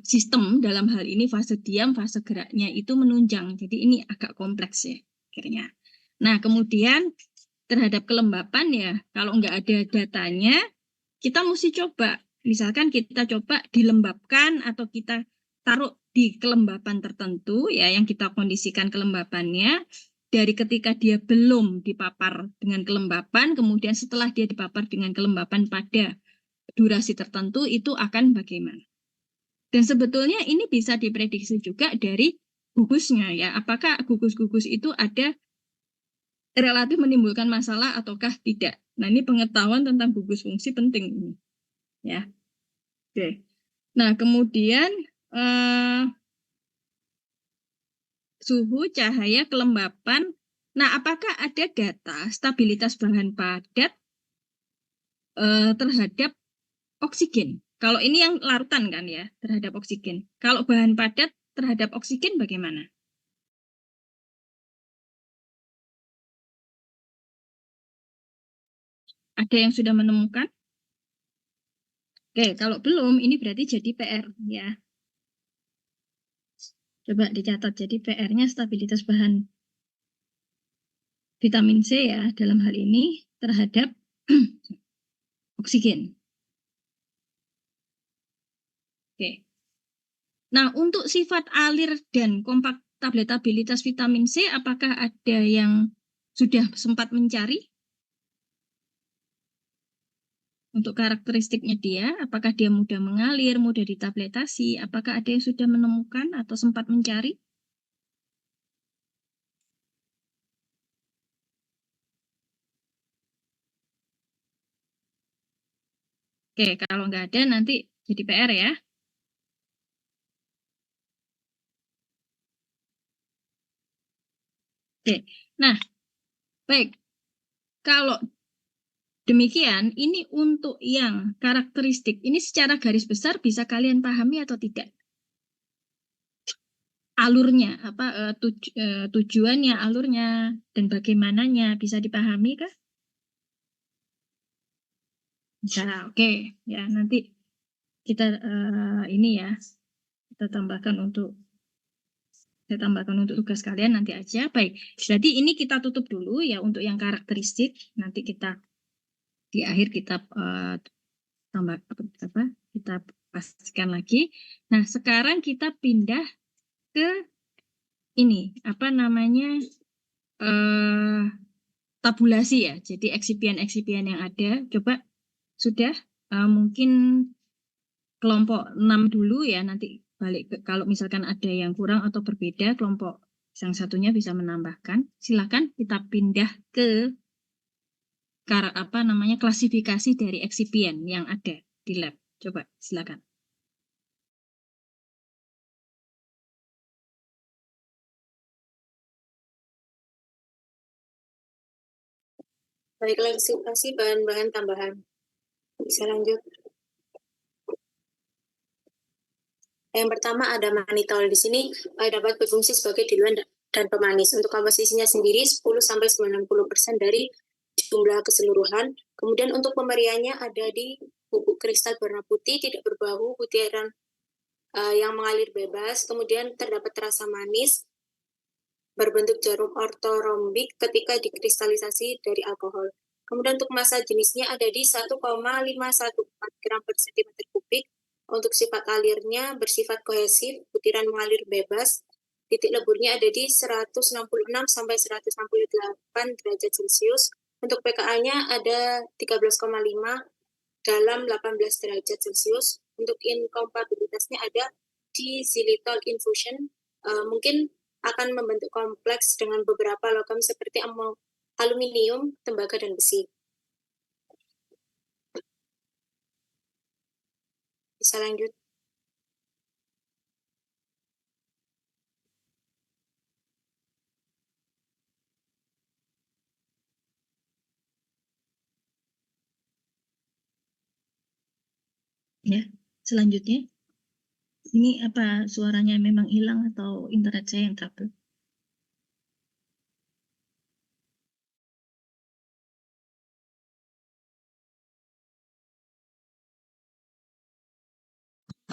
sistem dalam hal ini fase diam, fase geraknya itu menunjang. Jadi ini agak kompleks ya akhirnya. Nah kemudian terhadap kelembapan ya, kalau nggak ada datanya, kita mesti coba. Misalkan kita coba dilembabkan atau kita taruh di kelembapan tertentu ya, yang kita kondisikan kelembapannya dari ketika dia belum dipapar dengan kelembapan, kemudian setelah dia dipapar dengan kelembapan pada durasi tertentu itu akan bagaimana. Dan sebetulnya ini bisa diprediksi juga dari gugusnya ya. Apakah gugus-gugus itu ada relatif menimbulkan masalah ataukah tidak. Nah ini pengetahuan tentang gugus fungsi penting. Ya. Oke. Nah kemudian suhu, cahaya, kelembapan. Nah apakah ada data stabilitas bahan padat terhadap oksigen? Kalau ini yang larutan kan ya, terhadap oksigen. Kalau bahan padat terhadap oksigen bagaimana? Ada yang sudah menemukan? Oke, kalau belum, ini berarti jadi PR ya. Coba dicatat, jadi PR-nya stabilitas bahan vitamin C ya, dalam hal ini terhadap oksigen. Oke. Nah, untuk sifat alir dan kompaktibilitas vitamin C, apakah ada yang sudah sempat mencari? Untuk karakteristiknya dia, apakah dia mudah mengalir, mudah ditabletasi, apakah ada yang sudah menemukan atau sempat mencari? Oke, kalau nggak ada nanti jadi PR ya. Oke, nah, baik. Kalau demikian, ini untuk yang karakteristik, ini secara garis besar bisa kalian pahami atau tidak? Alurnya, tujuannya, alurnya, dan bagaimananya bisa dipahami kah? Bisa, oke. Ya, nanti kita ini ya, kita tambahkan untuk tugas kalian nanti aja. Baik, jadi ini kita tutup dulu ya untuk yang karakteristik. Nanti kita di akhir kita tambah kita pastikan lagi. Nah, sekarang kita pindah ke ini apa namanya tabulasi ya. Jadi eksipien-eksipien yang ada. Coba sudah mungkin kelompok 6 dulu ya. Nanti balik ke, kalau misalkan ada yang kurang atau berbeda kelompok Yang satunya bisa menambahkan. Silakan kita pindah ke klasifikasi dari eksipien yang ada di lab. Coba silakan. Baik, klasifikasi bahan-bahan tambahan. Bisa lanjut. Yang pertama ada manitol. Di sini dapat berfungsi sebagai diluan dan pemanis. Untuk komposisinya sendiri 10-90% dari jumlah keseluruhan. Kemudian untuk pemberiannya ada di bubuk kristal berwarna putih, tidak berbau, butiran yang mengalir bebas. Kemudian terdapat rasa manis, berbentuk jarum ortorombik ketika dikristalisasi dari alkohol. Kemudian untuk massa jenisnya ada di 1,514 gram per cm kubik. Untuk sifat alirnya bersifat kohesif, butiran mengalir bebas. Titik leburnya ada di 166 sampai 168 derajat Celcius. Untuk pKa-nya ada 13,5 dalam 18 derajat Celcius. Untuk inkompatibilitasnya ada di xylitol infusion. Mungkin akan membentuk kompleks dengan beberapa logam seperti aluminium, tembaga, dan besi. Bisa lanjut. Ya, selanjutnya. Ini apa suaranya memang hilang atau internet saya yang trouble?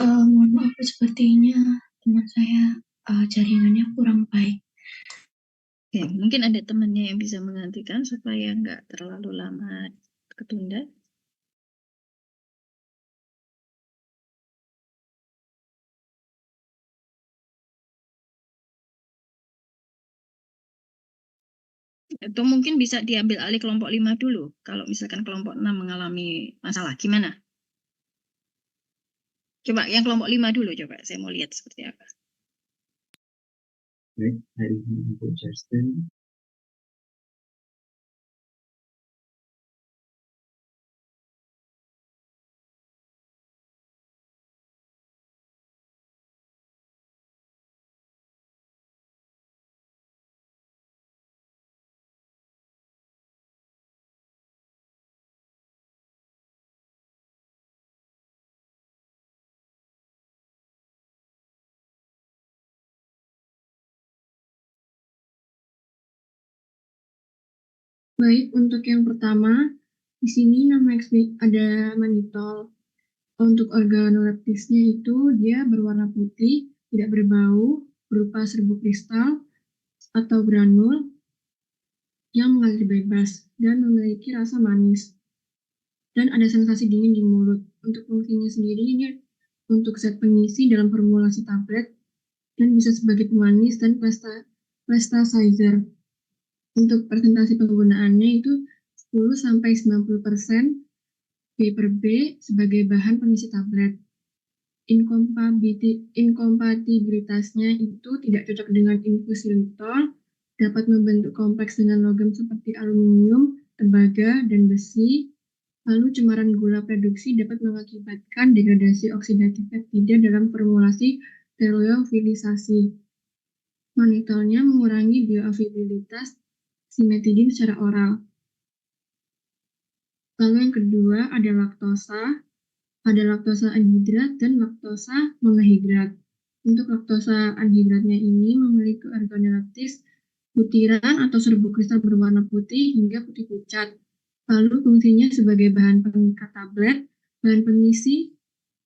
Mohon maaf, sepertinya teman saya jaringannya kurang baik. Oke, mungkin ada temannya yang bisa menggantikan supaya nggak terlalu lama ketunda. Atau mungkin bisa diambil alih kelompok 5 dulu. Kalau misalkan kelompok 6 mengalami masalah, gimana? Coba yang kelompok 5 dulu, coba. Saya mau lihat seperti apa. Baik, hari ini untuk Justin. Baik, untuk yang pertama, di sini nama ada manitol. Untuk organoleptisnya itu dia berwarna putih, tidak berbau, berupa serbuk kristal atau granul yang mengalir bebas dan memiliki rasa manis. Dan ada sensasi dingin di mulut. Untuk fungsinya sendiri ini untuk zat pengisi dalam formulasi tablet dan bisa sebagai pemanis dan plasticizer. Untuk presentasi penggunaannya itu 10-90% B per B sebagai bahan pengisi tablet. Inkompatibilitasnya itu tidak cocok dengan infusilitol, dapat membentuk kompleks dengan logam seperti aluminium, tembaga, dan besi. Lalu cemaran gula produksi dapat mengakibatkan degradasi oksidatif peptida dalam formulasi terliofilisasi. Manitolnya mengurangi bioavailabilitas simetidin secara oral. Lalu yang kedua ada laktosa anhidrat dan laktosa monohidrat. Untuk laktosa anhidratnya ini memiliki organoleptis butiran atau serbuk kristal berwarna putih hingga putih pucat. Lalu fungsinya sebagai bahan pengikat tablet, bahan pengisi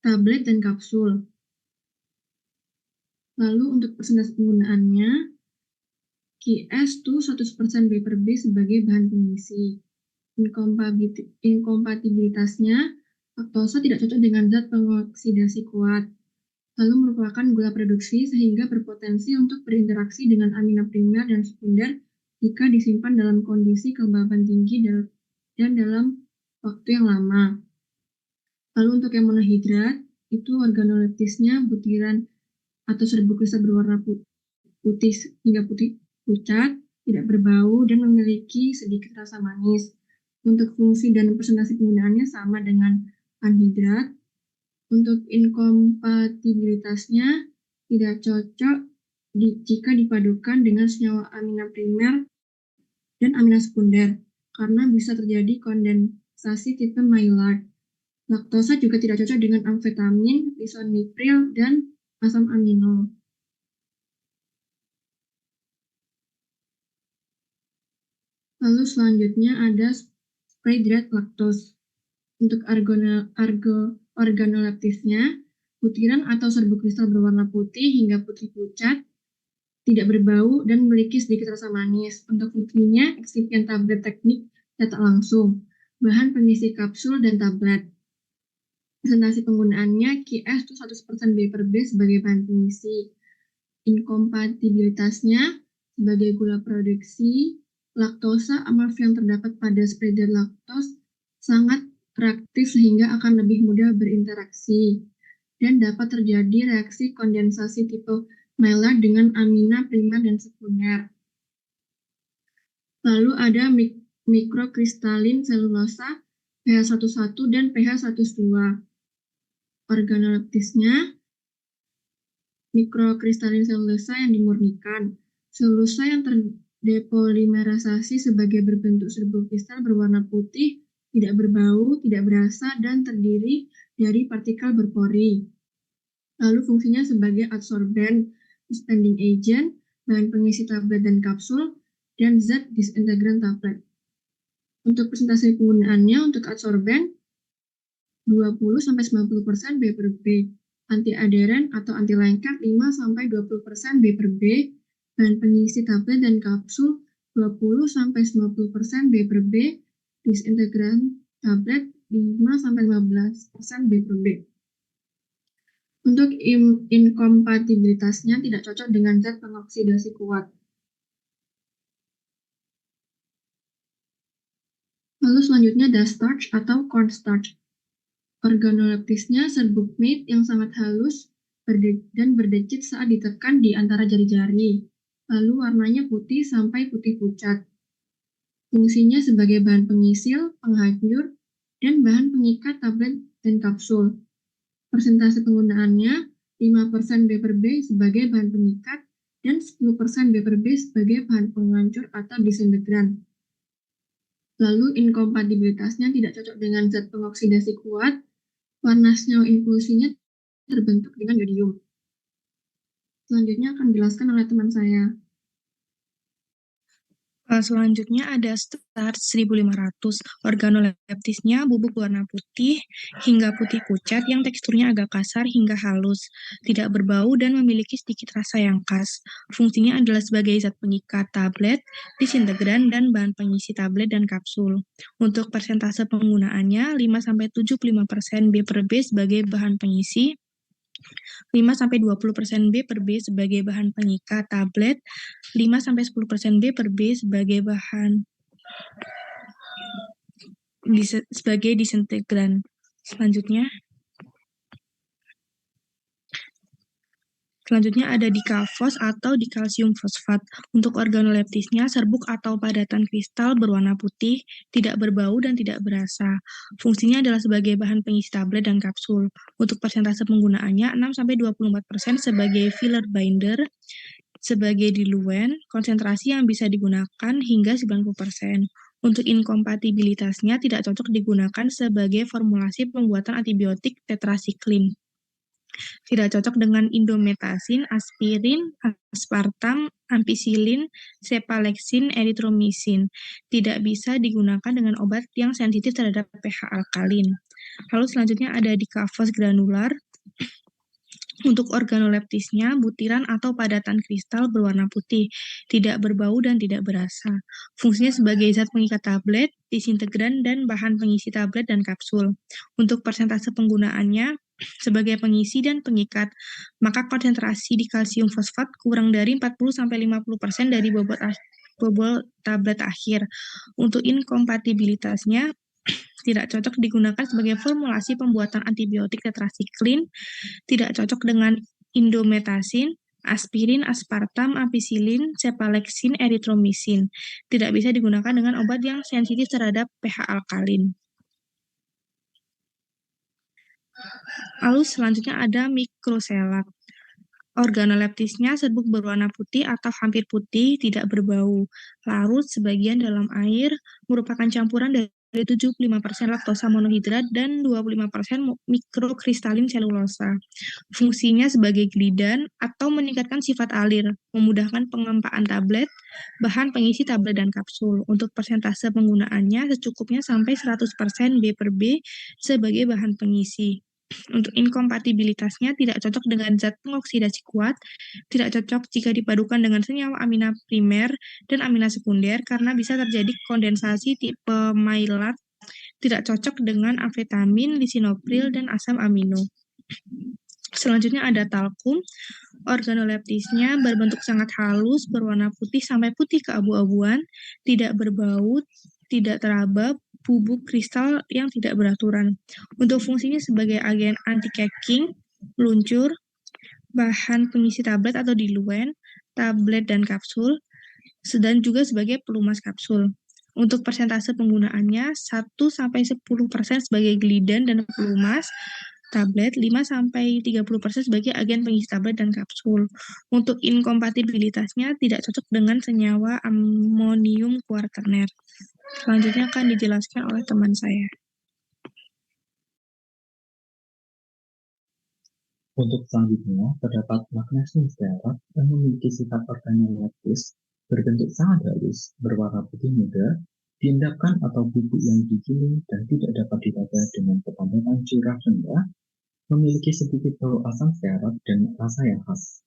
tablet dan kapsul. Lalu untuk presentasi penggunaannya, QS itu 100% B per B sebagai bahan pengisi. Inkompatibilitasnya, laktosa tidak cocok dengan zat pengoksidasi kuat, lalu merupakan gula produksi sehingga berpotensi untuk berinteraksi dengan amino primer dan sekunder jika disimpan dalam kondisi kelembaban tinggi dan dalam waktu yang lama. Lalu untuk yang monohidrat, itu organoleptisnya butiran atau serbuk kristal berwarna putih hingga putih pucat, tidak berbau, dan memiliki sedikit rasa manis. Untuk fungsi dan presentasi penggunaannya sama dengan anhidrat. Untuk inkompatibilitasnya tidak cocok jika dipadukan dengan senyawa amina primer dan amina sekunder, karena bisa terjadi kondensasi tipe Maillard. Laktosa juga tidak cocok dengan amfetamin, lisonipril, dan asam amino. Lalu selanjutnya ada spray dried lactose. Untuk organoleptisnya, butiran atau serbuk kristal berwarna putih hingga putih pucat, tidak berbau, dan memiliki sedikit rasa manis. Untuk fungsinya, eksipien tablet teknik cetak langsung, bahan pengisi kapsul dan tablet. Presentasi penggunaannya, QS itu 100% B/B sebagai bahan pengisi. Inkompatibilitasnya sebagai gula produksi, laktosa amorf yang terdapat pada spray dried lactose sangat reaktif sehingga akan lebih mudah berinteraksi dan dapat terjadi reaksi kondensasi tipe Maillard dengan amina primer dan sekunder. Lalu ada mikrokristalin selulosa pH 1,1 dan pH 1,2. Organoleptisnya mikrokristalin selulosa yang dimurnikan. Selulosa yang terdepolimerisasi sebagai berbentuk serbuk kristal berwarna putih, tidak berbau, tidak berasa, dan terdiri dari partikel berpori. Lalu fungsinya sebagai adsorben, suspending agent, bahan pengisi tablet dan kapsul, dan zat disintegran tablet. Untuk presentasi penggunaannya, untuk adsorben 20-90% B/B, anti-aderen atau anti lengket 5-20% B/B, bahan pengisi tablet dan kapsul 20-90% B/B, disintegran tablet 5-15% B/B. Untuk inkompatibilitasnya tidak cocok dengan zat pengoksidasi kuat. Lalu selanjutnya ada starch atau cornstarch. Organoleptisnya serbuk meat yang sangat halus dan berdecit saat ditekan di antara jari-jari. Lalu warnanya putih sampai putih pucat. Fungsinya sebagai bahan pengisil, penghajur, dan bahan pengikat tablet dan kapsul. Persentase penggunaannya 5% B/B sebagai bahan pengikat dan 10% B/B sebagai bahan penghancur atau disintegran. Lalu inkompatibilitasnya tidak cocok dengan zat pengoksidasi kuat. Warna senyawa inklusinya terbentuk dengan yodium. Selanjutnya akan dijelaskan oleh teman saya. Selanjutnya ada starch 1500. Organoleptisnya bubuk warna putih hingga putih pucat yang teksturnya agak kasar hingga halus, tidak berbau dan memiliki sedikit rasa yang khas. Fungsinya adalah sebagai zat pengikat tablet, disintegran, dan bahan pengisi tablet dan kapsul. Untuk persentase penggunaannya 5-75% B/B sebagai bahan pengisi, 5-20% B/B sebagai bahan pengikat tablet, 5-10% B/B sebagai bahan sebagai disintegran. Selanjutnya ada dikafos atau dikalsium fosfat. Untuk organoleptisnya serbuk atau padatan kristal berwarna putih, tidak berbau dan tidak berasa. Fungsinya adalah sebagai bahan pengisi tablet dan kapsul. Untuk persentase penggunaannya 6-24% sebagai filler binder, sebagai diluent, konsentrasi yang bisa digunakan hingga 90%. Untuk inkompatibilitasnya tidak cocok digunakan sebagai formulasi pembuatan antibiotik tetrasiklin. Tidak cocok dengan indometasin, aspirin, aspartam, ampicillin, cephalexin, erythromycin. Tidak bisa digunakan dengan obat yang sensitif terhadap pH alkalin. Lalu selanjutnya ada dikafos granular. Untuk organoleptisnya, butiran atau padatan kristal berwarna putih, tidak berbau dan tidak berasa. Fungsinya sebagai zat pengikat tablet, disintegran, dan bahan pengisi tablet dan kapsul. Untuk persentase penggunaannya, sebagai pengisi dan pengikat, maka konsentrasi di kalsium fosfat kurang dari 40-50% dari bobot tablet akhir. Untuk inkompatibilitasnya, tidak cocok digunakan sebagai formulasi pembuatan antibiotik tetrasiklin, tidak cocok dengan indometasin, aspirin, aspartam, ampicillin, cepalexin, eritromisin. Tidak bisa digunakan dengan obat yang sensitif terhadap pH alkalin. Lalu selanjutnya ada mikroselat. Organoleptisnya serbuk berwarna putih atau hampir putih, tidak berbau. Larut sebagian dalam air, merupakan campuran dari 75% laktosa monohidrat dan 25% mikrokristalin selulosa. Fungsinya sebagai glidan atau meningkatkan sifat alir, memudahkan pengempaan tablet, bahan pengisi tablet dan kapsul. Untuk persentase penggunaannya secukupnya sampai 100% B/B sebagai bahan pengisi. Untuk inkompatibilitasnya tidak cocok dengan zat pengoksidasi kuat, tidak cocok jika dipadukan dengan senyawa amina primer dan amina sekunder karena bisa terjadi kondensasi tipe Maillard, tidak cocok dengan amfetamin, lisinopril, dan asam amino. Selanjutnya ada talkum. Organoleptisnya berbentuk sangat halus, berwarna putih sampai putih keabu-abuan, tidak berbau, tidak teraba, bubuk kristal yang tidak beraturan. Untuk fungsinya sebagai agen anti-caking, meluncur, bahan pengisi tablet atau diluent, tablet dan kapsul, dan juga sebagai pelumas kapsul. Untuk persentase penggunaannya 1-10% sebagai glidan dan pelumas tablet, 5-30% sebagai agen pengisi tablet dan kapsul. Untuk inkompatibilitasnya tidak cocok dengan senyawa amonium kuarterner. Selanjutnya akan dijelaskan oleh teman saya. Untuk selanjutnya, terdapat magnesium stearat yang memiliki sifat organoleptis berbentuk sangat halus, berwarna putih muda, diendapkan atau bubuk yang digiling dan tidak dapat dibaca dengan kepadatan curah rendah, memiliki sedikit bau asam stearat dan rasa yang khas.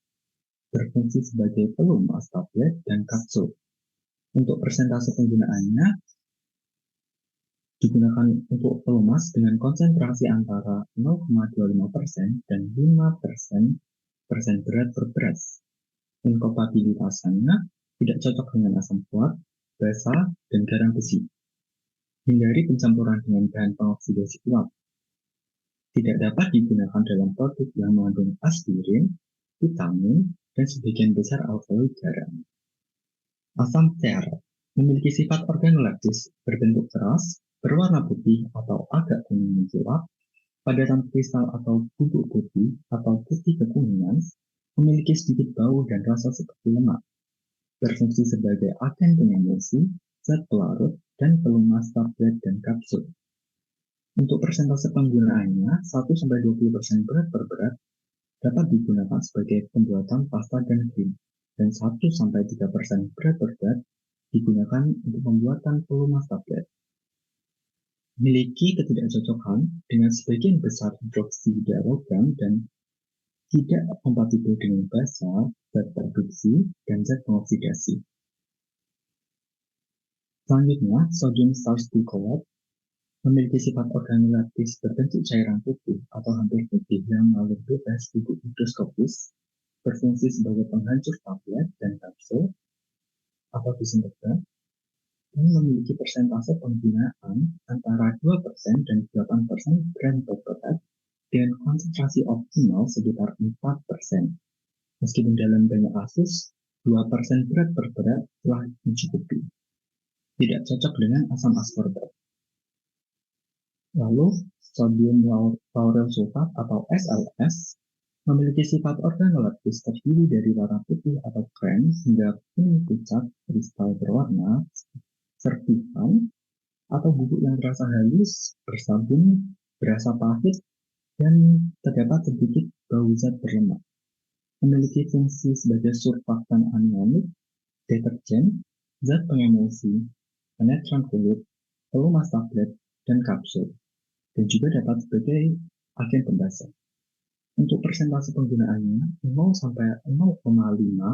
Berfungsi sebagai pelumas tablet dan kapsul. Untuk persentase penggunaannya, digunakan untuk pelumas dengan konsentrasi antara 0,25% dan 5% berat per beras. Inkompatibilitasnya tidak cocok dengan asam kuat, basa, dan garam besi. Hindari pencampuran dengan bahan pengoksidasi kuat. Tidak dapat digunakan dalam produk yang mengandung aspirin, vitamin, dan sebagian besar alkaloid garam. Asam stearat memiliki sifat organoleptis berbentuk keras, berwarna putih atau agak kuning mencolok, padatan kristal atau bubuk putih atau putih kekuningan, memiliki sedikit bau dan rasa seperti lemak. Berfungsi sebagai agen pengemulsi, zat pelarut, dan pelumas tablet dan kapsul. Untuk persentase penggunaannya, 1-20% berat per berat dapat digunakan sebagai pembuatan pasta dan krim, dan 1-3% berat per berat digunakan untuk pembuatan pelumas tablet. Memiliki ketidakcocokan dengan sebagian besar hidroksida logam dan tidak kompatibel dengan basa, zat produksi, dan zat pengoksidasi. Selanjutnya, sodium sarsglucoate memiliki sifat organoleptis berbentuk cairan putih atau hampir putih yang mengalir bebas bubuk higroskopis, berfungsi sebagai penghancur tablet dan kapsul atau disintegran, dan memiliki persentase penggunaan antara 2% dan 8% gram per berat dengan konsentrasi optimal sekitar 4%. Meskipun dalam banyak kasus, 2% berat per berat telah mencukupi. Tidak cocok dengan asam askorbat. Lalu, sodium lauryl sulfat atau SLS memiliki sifat organoleptis terdiri dari warna putih atau krem hingga kuning pucat kristal berwarna serpihan atau bubuk yang terasa halus, bersabun, berasa pahit, dan terdapat sedikit bau zat berlemak. Memiliki fungsi sebagai surfaktan anionic, deterjen, zat pengemulsi, penetran kulit, pelumas tablet, dan kapsul, dan juga dapat sebagai agen pembasah. Untuk persentase penggunaannya 0,5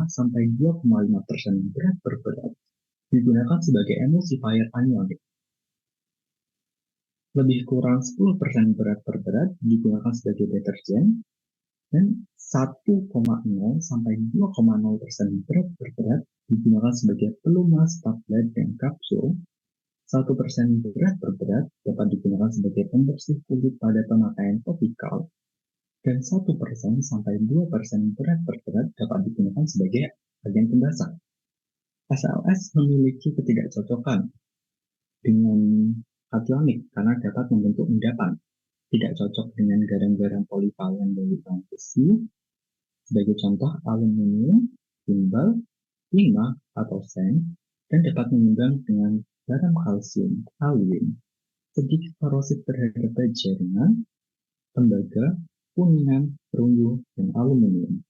sampai 2,5% berat per berat digunakan sebagai emulsifier anionic. Lebih kurang 10% berat per berat digunakan sebagai deterjen, dan 1,0 sampai 2,0% berat per berat digunakan sebagai pelumas tablet dan kapsul. 1% berat per berat dapat digunakan sebagai pembersih kulit pada pemakaian topikal, dan 1% sampai 2% berat per dapat digunakan sebagai agen pembasah. SLS memiliki ketidakcocokan dengan kationik karena dapat membentuk endapan, tidak cocok dengan garam-garam polivalen dari bahan besi, sebagai contoh aluminium, timbal, timah atau seng, dan dapat mengembang dengan garam kalsium, alwin, sedikit korosif terhadap baja ringan, tembaga, kuningan, perunggu, dan aluminium.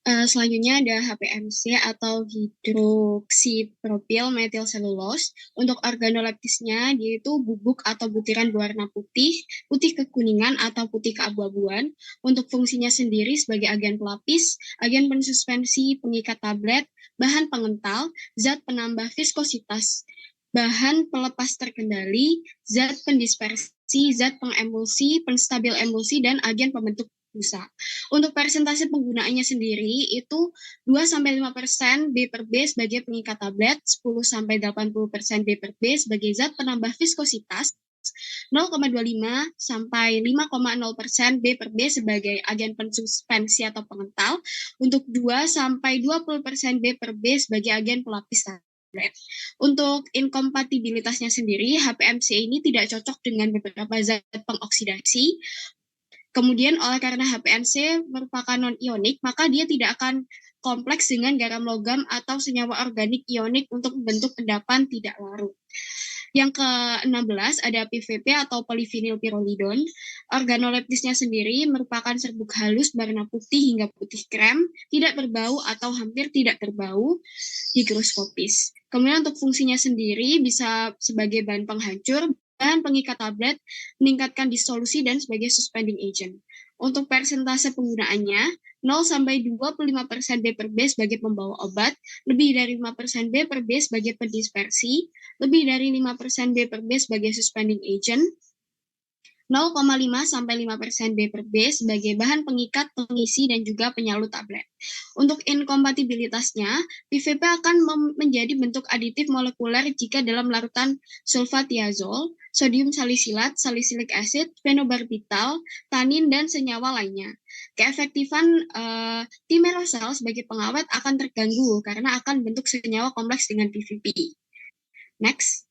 Selanjutnya ada HPMC atau hidroksipropil metil selulose. Untuk organoleptisnya, dia itu bubuk atau butiran berwarna putih, putih kekuningan atau putih keabu-abuan. Untuk fungsinya sendiri sebagai agen pelapis, agen pensuspensi, pengikat tablet, bahan pengental, zat penambah viskositas, bahan pelepas terkendali, zat pendispersi, zat pengemulsi, penstabil emulsi, dan agen pembentuk busa. Untuk persentase penggunaannya sendiri itu 2-5% B per B sebagai pengikat tablet, 10-80% B per B sebagai zat penambah viskositas, 0,25 sampai 5,0% B per B sebagai agen pensuspensi atau pengental, untuk 2-20% B per B sebagai agen pelapis tablet. Untuk inkompatibilitasnya sendiri, HPMC ini tidak cocok dengan beberapa zat pengoksidasi. Kemudian oleh karena HPMC merupakan non-ionik, maka dia tidak akan kompleks dengan garam logam atau senyawa organik ionik untuk membentuk endapan tidak larut. Yang ke-16 ada PVP atau polyvinylpyrrolidon. Organoleptisnya sendiri merupakan serbuk halus berwarna putih hingga putih krem, tidak berbau atau hampir tidak berbau, higroskopis. Kemudian untuk fungsinya sendiri bisa sebagai bahan penghancur, bahan pengikat tablet, meningkatkan disolusi, dan sebagai suspending agent. Untuk persentase penggunaannya, 0-25% B per B sebagai pembawa obat, lebih dari 5% B per B sebagai pendispersi, lebih dari 5% B per B sebagai suspending agent, 0,5-5% B per B sebagai bahan pengikat, pengisi, dan juga penyalut tablet. Untuk inkompatibilitasnya, PVP akan menjadi bentuk aditif molekuler jika dalam larutan sulfatiazol, sodium salisilat, salicylic acid, phenobarbital, tanin, dan senyawa lainnya. Keefektifan timerosal sebagai pengawet akan terganggu karena akan bentuk senyawa kompleks dengan PVP. Next.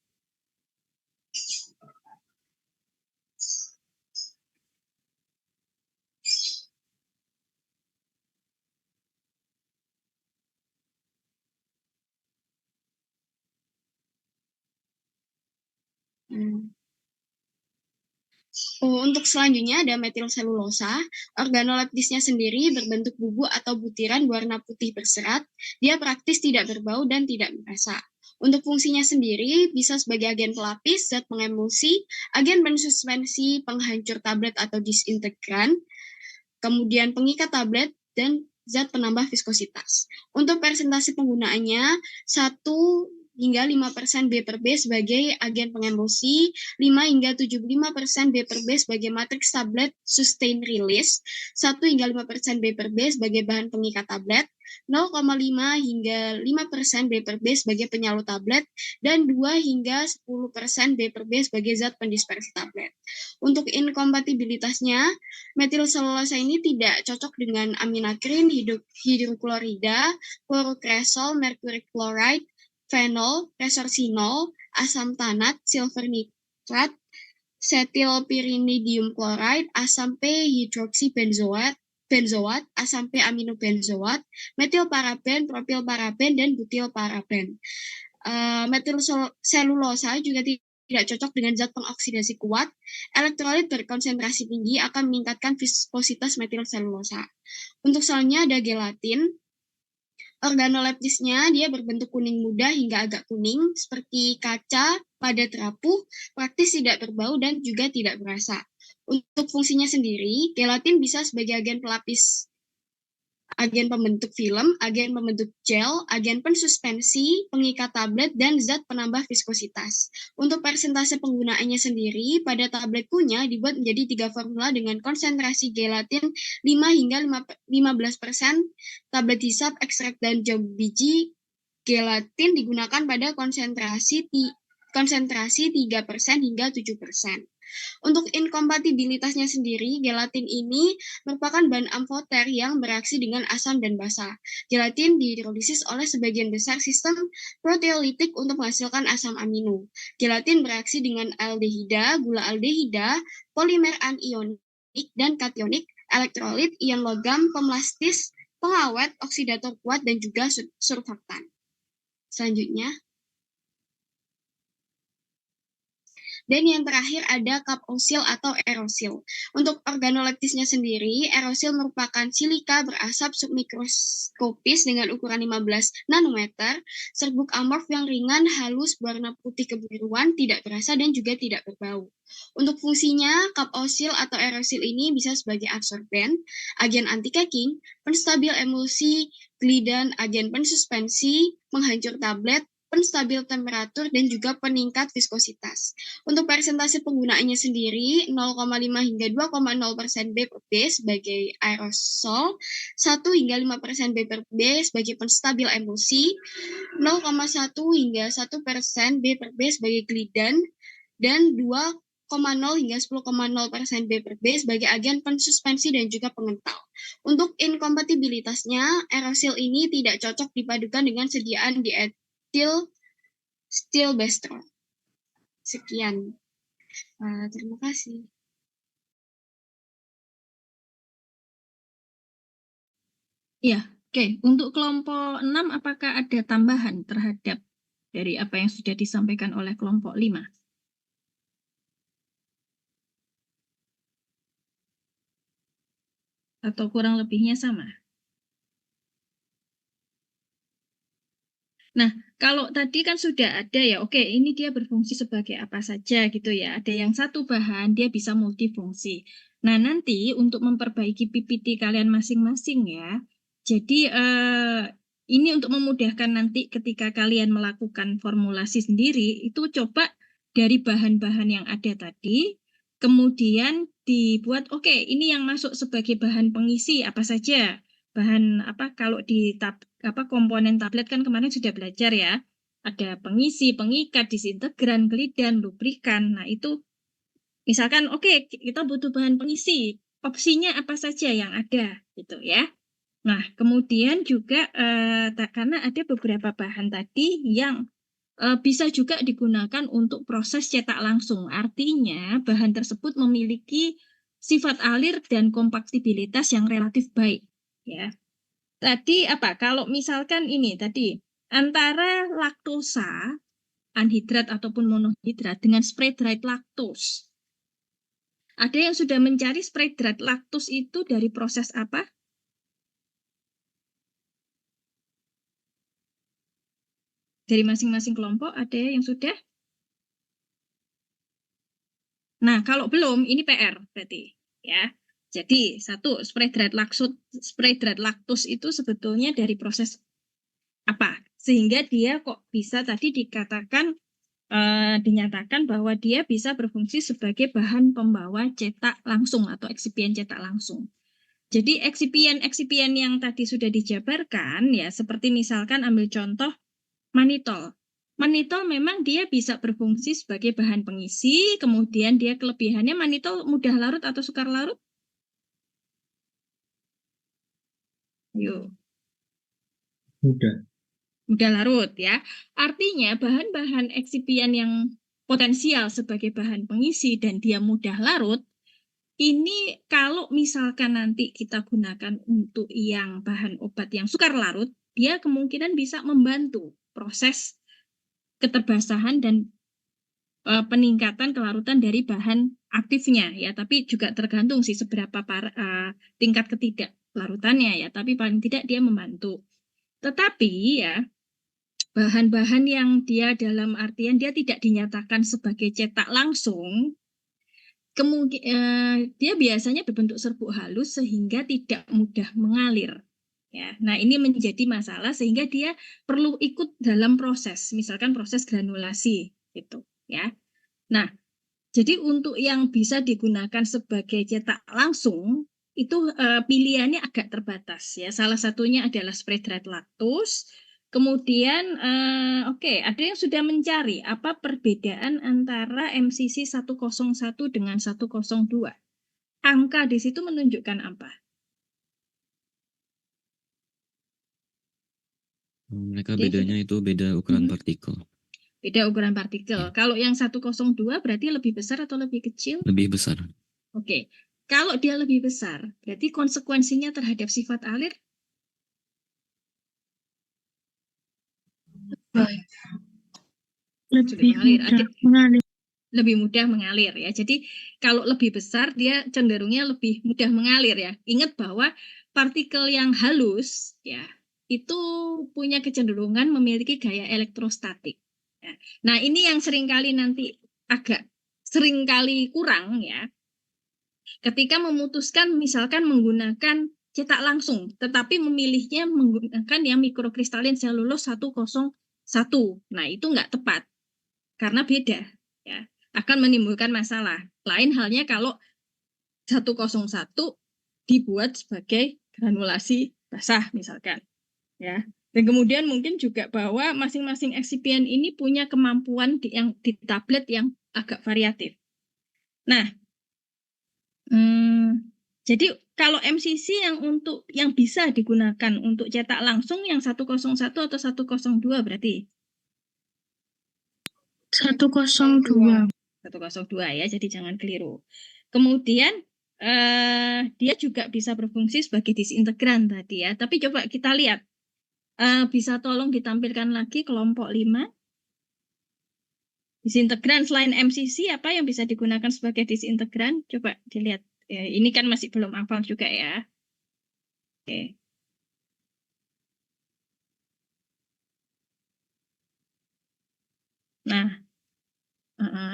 Untuk selanjutnya ada metil selulosa. Organoleptisnya sendiri berbentuk bubuk atau butiran berwarna putih berserat. Dia praktis tidak berbau dan tidak merasa. Untuk fungsinya sendiri bisa sebagai agen pelapis, zat pengemulsi, agen pensuspensi, penghancur tablet atau disintegran, kemudian pengikat tablet, dan zat penambah viskositas. Untuk persentase penggunaannya 1-5% B per B sebagai agen pengemulsi, 5-75% B per B sebagai matriks tablet sustain release, 1-5% B per B sebagai bahan pengikat tablet, 0,5-5% B per B sebagai penyalut tablet, dan 2-10% B per B sebagai zat pendispersi tablet. Untuk inkompatibilitasnya, metil selulosa ini tidak cocok dengan aminakrin, hidroklorida, klorokresol, mercury chloride, fenol, resorcinol, asam tanat, silver nitrat, setilpirinidium chloride, asam P-hidroksibenzoat, asam P-aminobenzoat, metilparaben, propilparaben, dan butilparaben. Metil selulosa juga tidak cocok dengan zat pengoksidasi kuat. Elektrolit berkonsentrasi tinggi akan meningkatkan viskositas metil selulosa. Untuk selanjutnya ada gelatin. Organoleptisnya dia berbentuk kuning muda hingga agak kuning, seperti kaca, padat rapuh, praktis tidak berbau, dan juga tidak berasa. Untuk fungsinya sendiri, gelatin bisa sebagai agen pelapis, agen pembentuk film, agen pembentuk gel, agen pensuspensi, pengikat tablet, dan zat penambah viskositas. Untuk persentase penggunaannya sendiri, pada tablet kunyah dibuat menjadi 3 formula dengan konsentrasi gelatin 5-15%, tablet hisap, ekstrak, dan jambu biji gelatin digunakan pada konsentrasi konsentrasi 3% hingga 7%. Untuk inkompatibilitasnya sendiri, gelatin ini merupakan bahan amfoter yang bereaksi dengan asam dan basa. Gelatin dihidrolisis oleh sebagian besar sistem proteolitik untuk menghasilkan asam amino. Gelatin bereaksi dengan aldehida, gula aldehida, polimer anionik dan kationik, elektrolit, ion logam, pemelastis, pengawet, oksidator kuat, dan juga surfaktan. Selanjutnya. Dan yang terakhir ada kapoksil atau erosil. Untuk organoleptisnya sendiri, erosil merupakan silika berasap submikroskopis dengan ukuran 15 nanometer, serbuk amorf yang ringan, halus, berwarna putih kebiruan, tidak berasa dan juga tidak berbau. Untuk fungsinya, kapoksil atau erosil ini bisa sebagai absorben, agen anti-caking, penstabil emulsi, glidan, agen pensuspensi, penghancur tablet, penstabil temperatur, dan juga peningkat viskositas. Untuk persentase penggunaannya sendiri, 0,5 hingga 2,0% B per B sebagai aerosol, 1 hingga 5% B per B sebagai penstabil emulsi, 0,1 hingga 1% B per B sebagai glidan, dan 2,0 hingga 10,0% B per B sebagai agen pensuspensi dan juga pengental. Untuk inkompatibilitasnya, aerosil ini tidak cocok dipadukan dengan sediaan stilbestrol. Sekian. Terima kasih. Ya, oke. Untuk kelompok 6, apakah ada tambahan terhadap dari apa yang sudah disampaikan oleh kelompok 5? Atau kurang lebihnya sama? Nah, kalau tadi kan sudah ada ya, oke, ini dia berfungsi sebagai apa saja gitu ya. Ada yang satu bahan, dia bisa multifungsi. Nah, nanti untuk memperbaiki PPT kalian masing-masing ya, jadi ini untuk memudahkan nanti ketika kalian melakukan formulasi sendiri, itu coba dari bahan-bahan yang ada tadi, kemudian dibuat, oke, ini yang masuk sebagai bahan pengisi apa saja. Bahan apa kalau di komponen tablet kan kemarin sudah belajar ya, ada pengisi, pengikat, disintegran, glidan, lubrikan. Nah itu misalkan oke, kita butuh bahan pengisi, opsinya apa saja yang ada gitu ya. Nah kemudian juga karena ada beberapa bahan tadi yang bisa juga digunakan untuk proses cetak langsung, artinya bahan tersebut memiliki sifat alir dan kompatibilitas yang relatif baik. Ya, tadi apa? Kalau misalkan ini tadi antara laktosa, anhidrat ataupun monohidrat dengan spray dried lactose. Ada yang sudah mencari spray dried lactose itu dari proses apa? Dari masing-masing kelompok ada yang sudah? Nah, kalau belum, ini PR berarti ya. Jadi, satu, spray dried lactose itu sebetulnya dari proses apa? Sehingga dia kok bisa tadi dikatakan, dinyatakan bahwa dia bisa berfungsi sebagai bahan pembawa cetak langsung atau eksipien cetak langsung. Jadi, eksipien yang tadi sudah dijabarkan, ya seperti misalkan ambil contoh manitol. Manitol memang dia bisa berfungsi sebagai bahan pengisi, kemudian dia kelebihannya manitol mudah larut atau sukar larut? Ayo. Mudah larut ya. Artinya bahan-bahan eksipien yang potensial sebagai bahan pengisi dan dia mudah larut, ini kalau misalkan nanti kita gunakan untuk yang bahan obat yang sukar larut, dia kemungkinan bisa membantu proses keterbasahan dan peningkatan kelarutan dari bahan aktifnya ya, tapi juga tergantung sih seberapa tingkat ketidaklarutannya ya, tapi paling tidak dia membantu. Tetapi ya bahan-bahan yang dia dalam artian dia tidak dinyatakan sebagai cetak langsung, dia biasanya berbentuk serbuk halus sehingga tidak mudah mengalir. Ya, nah ini menjadi masalah sehingga dia perlu ikut dalam proses, misalkan proses granulasi gitu ya. Nah, jadi untuk yang bisa digunakan sebagai cetak langsung itu pilihannya agak terbatas ya. Salah satunya adalah spray dried lactose, Kemudian, oke, ada yang sudah mencari apa perbedaan antara MCC 101 dengan 102. Angka di situ menunjukkan apa? Mereka Dia bedanya itu beda ukuran Mhm. partikel. Beda ukuran partikel. Ya. Kalau yang 102 berarti lebih besar atau lebih kecil? Lebih besar. Oke. Kalau dia lebih besar, berarti konsekuensinya terhadap sifat alir sudah Lebih mengalir. mudah mengalir. Lebih mudah mengalir ya. Jadi kalau lebih besar dia cenderungnya lebih mudah mengalir ya. Ingat bahwa partikel yang halus ya itu punya kecenderungan memiliki gaya elektrostatik. Ya. Nah ini yang seringkali nanti agak seringkali kurang ya. Ketika memutuskan misalkan menggunakan cetak langsung, tetapi memilihnya menggunakan yang mikrokristalin selulos 101. Nah itu nggak tepat karena beda ya. Akan menimbulkan masalah. Lain halnya kalau 101 dibuat sebagai granulasi basah misalkan ya. Dan kemudian mungkin juga bahwa masing-masing eksipien ini punya kemampuan di tablet yang agak variatif. Nah, jadi kalau MCC yang bisa digunakan untuk cetak langsung yang 101 atau 102 berarti 102. 102 ya, jadi jangan keliru. Kemudian dia juga bisa berfungsi sebagai disintegran tadi ya. Tapi coba kita lihat, bisa tolong ditampilkan lagi kelompok 5. Disintegran selain MCC apa yang bisa digunakan sebagai disintegran? Coba dilihat. Ya, ini kan masih belum hafal juga ya. Oke. Nah,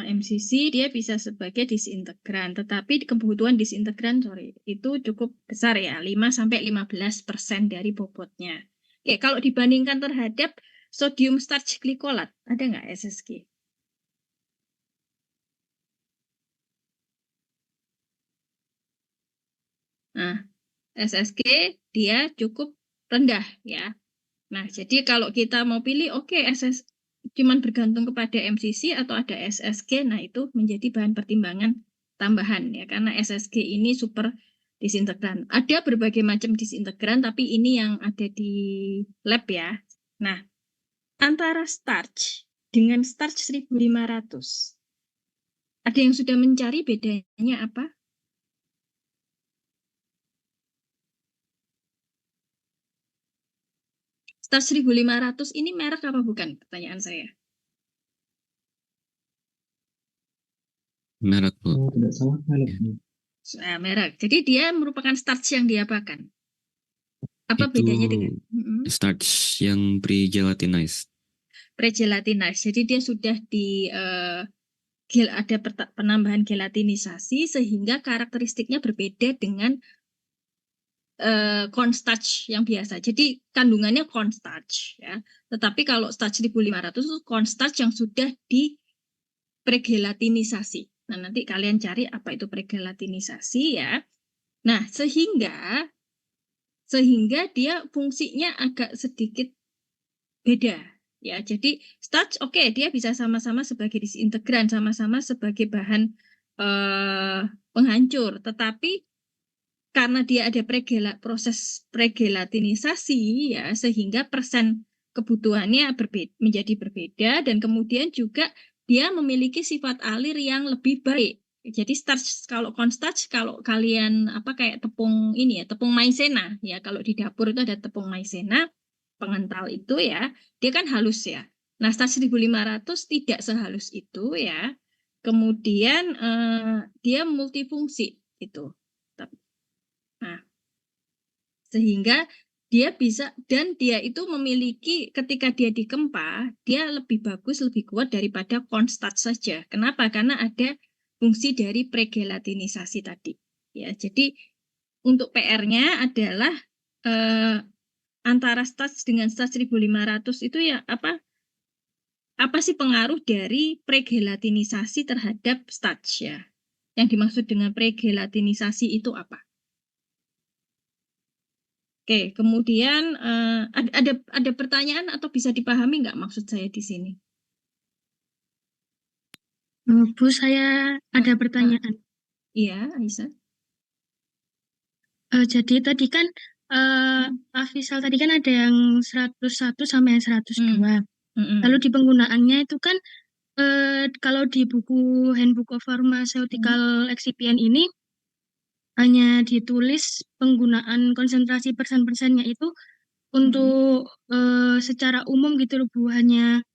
MCC dia bisa sebagai disintegran, tetapi kebutuhan disintegran itu cukup besar ya, 5-15% dari bobotnya. Oke, kalau dibandingkan terhadap sodium starch glikolat, ada nggak SSG? Nah, SSG dia cukup rendah ya. Nah, jadi kalau kita mau pilih, oke, cuman bergantung kepada MCC atau ada SSG, nah itu menjadi bahan pertimbangan tambahan ya, karena SSG ini super disintegran. Ada berbagai macam disintegran, tapi ini yang ada di lab ya. Nah, antara starch dengan starch 1500, ada yang sudah mencari bedanya apa? Starch 1500 ini merek apa bukan? Pertanyaan saya. Merek, Bu. Oh, tidak salah merek. Merek. Jadi dia merupakan starch yang diapakan? Apa Itu bedanya dengan starch yang pre-gelatinized. Pre-gelatinized. Jadi dia sudah ada penambahan gelatinisasi sehingga karakteristiknya berbeda dengan cornstarch yang biasa. Jadi kandungannya cornstarch ya. Tetapi kalau starch 1500 itu cornstarch yang sudah di pregelatinisasi. Nah, nanti kalian cari apa itu pregelatinisasi ya. Nah, sehingga dia fungsinya agak sedikit beda ya. Jadi starch oke, dia bisa sama-sama sebagai disintegran, sama-sama sebagai bahan penghancur, tetapi karena dia ada proses pregelatinisasi ya, sehingga persen kebutuhannya menjadi berbeda, dan kemudian juga dia memiliki sifat alir yang lebih baik. Jadi starch, kalau cornstarch, kalau kalian kayak tepung ini ya, tepung maizena ya, kalau di dapur itu ada tepung maizena pengental itu ya, dia kan halus ya. Nah, starch 1500 tidak sehalus itu ya. Kemudian dia multifungsi itu. Nah, sehingga dia bisa, dan dia itu memiliki, ketika dia dikempa, dia lebih bagus, lebih kuat daripada cornstarch saja. Kenapa? Karena ada fungsi dari pregelatinisasi tadi. Ya, jadi untuk PR-nya adalah antara starch dengan starch 1500 itu ya apa sih pengaruh dari pregelatinisasi terhadap starch ya? Yang dimaksud dengan pregelatinisasi itu apa? Oke, kemudian ada pertanyaan atau bisa dipahami nggak maksud saya di sini? Bu, saya ada pertanyaan. Iya, Aisyah. Jadi tadi kan Afisal tadi kan ada yang 101 sampai yang 102. Lalu di penggunaannya itu kan kalau di buku Handbook of Pharmaceutical Excipient ini hanya ditulis penggunaan konsentrasi persen-persennya itu untuk secara umum gitu loh Bu, hanya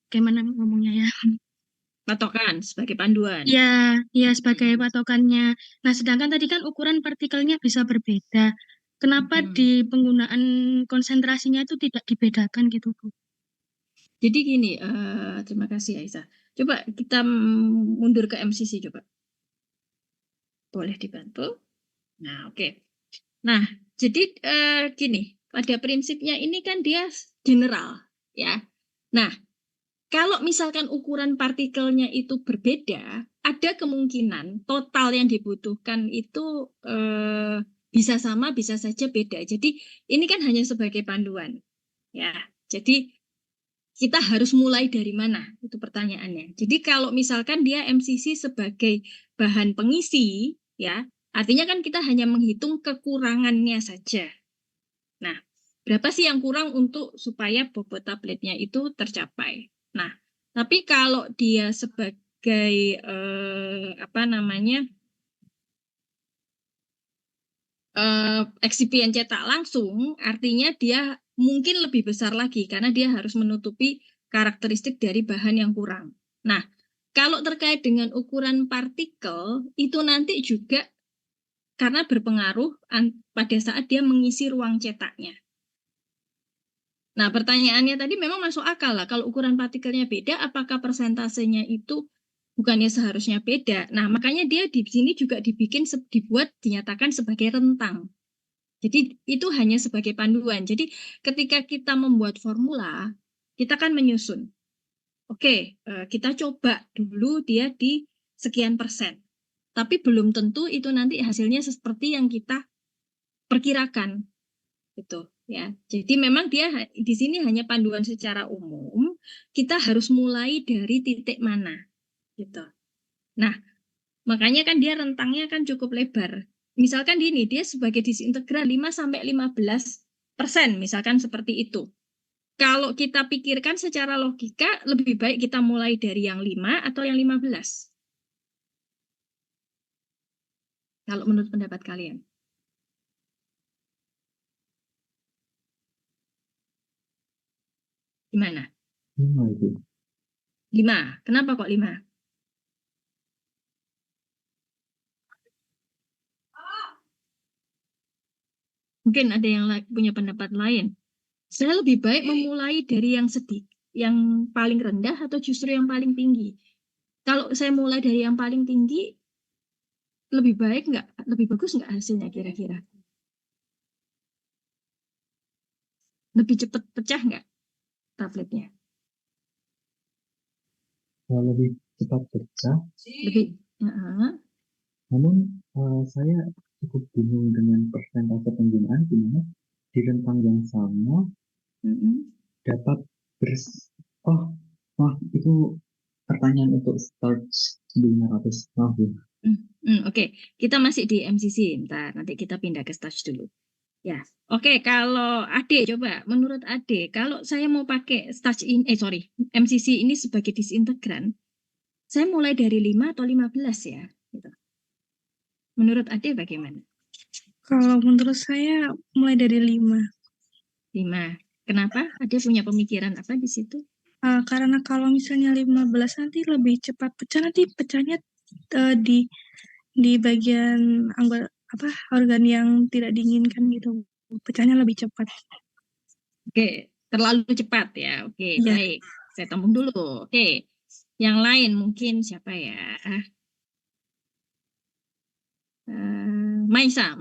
gimana ngomongnya ya? Patokan sebagai panduan. Ya, ya sebagai patokannya. Nah, sedangkan tadi kan ukuran partikelnya bisa berbeda. Kenapa di penggunaan konsentrasinya itu tidak dibedakan gitu, Bu? Jadi gini, terima kasih Aisyah. Coba kita mundur ke MCC coba. Boleh dibantu? Nah, oke. Nah, jadi gini, pada prinsipnya ini kan dia general, ya. Nah, kalau misalkan ukuran partikelnya itu berbeda, ada kemungkinan total yang dibutuhkan itu bisa sama, bisa saja beda. Jadi ini kan hanya sebagai panduan, ya. Jadi kita harus mulai dari mana? Itu pertanyaannya. Jadi kalau misalkan dia MCC sebagai bahan pengisi, ya, artinya kan kita hanya menghitung kekurangannya saja. Nah, berapa sih yang kurang untuk supaya bobot tabletnya itu tercapai? Nah, tapi kalau dia sebagai eksipien cetak langsung, artinya dia mungkin lebih besar lagi karena dia harus menutupi karakteristik dari bahan yang kurang. Nah, kalau terkait dengan ukuran partikel, itu nanti juga karena berpengaruh pada saat dia mengisi ruang cetaknya. Nah, pertanyaannya tadi memang masuk akal lah. Kalau ukuran partikelnya beda, apakah persentasenya itu bukannya seharusnya beda? Nah, makanya dia di sini juga dinyatakan sebagai rentang. Jadi itu hanya sebagai panduan. Jadi ketika kita membuat formula, kita kan menyusun. Oke, kita coba dulu dia di sekian persen. Tapi belum tentu itu nanti hasilnya seperti yang kita perkirakan. Gitu, ya. Jadi memang dia di sini hanya panduan secara umum. Kita harus mulai dari titik mana, gitu. Nah, makanya kan dia rentangnya kan cukup lebar. Misalkan ini dia sebagai disintegral 5 sampai 15%, misalkan seperti itu. Kalau kita pikirkan secara logika, lebih baik kita mulai dari yang 5 atau yang 15. Kalau menurut pendapat kalian. Gimana? 5 itu. 5. Kenapa kok 5? Mungkin ada yang punya pendapat lain. Saya lebih baik memulai dari yang sedikit, yang paling rendah atau justru yang paling tinggi. Kalau saya mulai dari yang paling tinggi, lebih baik nggak? Lebih bagus nggak hasilnya kira-kira? Lebih cepat pecah nggak tabletnya? Lebih cepat pecah. Lebih. Namun saya cukup bingung dengan persentase penggunaan di mana di rentang yang sama dapat itu pertanyaan untuk starch 500. Oke, kita masih di MCC. Bentar, nanti kita pindah ke starch dulu. Ya, oke. Kalau Ade, coba menurut Ade, kalau saya mau pakai starch MCC ini sebagai disintegran, saya mulai dari 5 atau 15 ya? Gitu. Menurut Ade bagaimana? Kalau menurut saya mulai dari 5. 5. Kenapa? Ade punya pemikiran apa di situ? Karena kalau misalnya 15 nanti lebih cepat pecah, nanti pecahnya di bagian organ yang tidak diinginkan gitu. Pecahnya lebih cepat. Oke, terlalu cepat ya. Oke, Ya. baik. Saya tampung dulu. Oke. Yang lain mungkin siapa ya? Maisa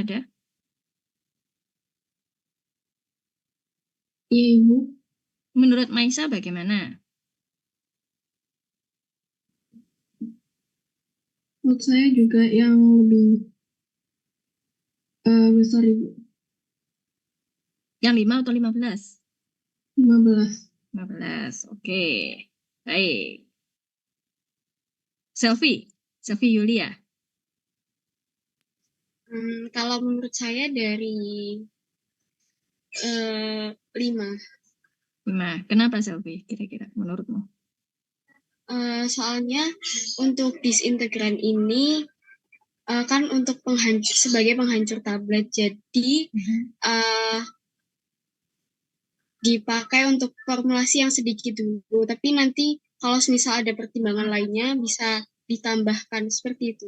ada? Iya, Ibu. Menurut Maisa bagaimana? Menurut saya juga yang lebih Sorry Bu, Yang 5 atau 15? 15. 15. Oke. Baik. Selfie Yulia. Kalau menurut saya dari 5. 5. Kenapa Selfie kira-kira menurutmu? Soalnya untuk disintegran ini kan untuk sebagai penghancur tablet, jadi dipakai untuk formulasi yang sedikit dulu, tapi nanti kalau misal ada pertimbangan lainnya bisa ditambahkan seperti itu.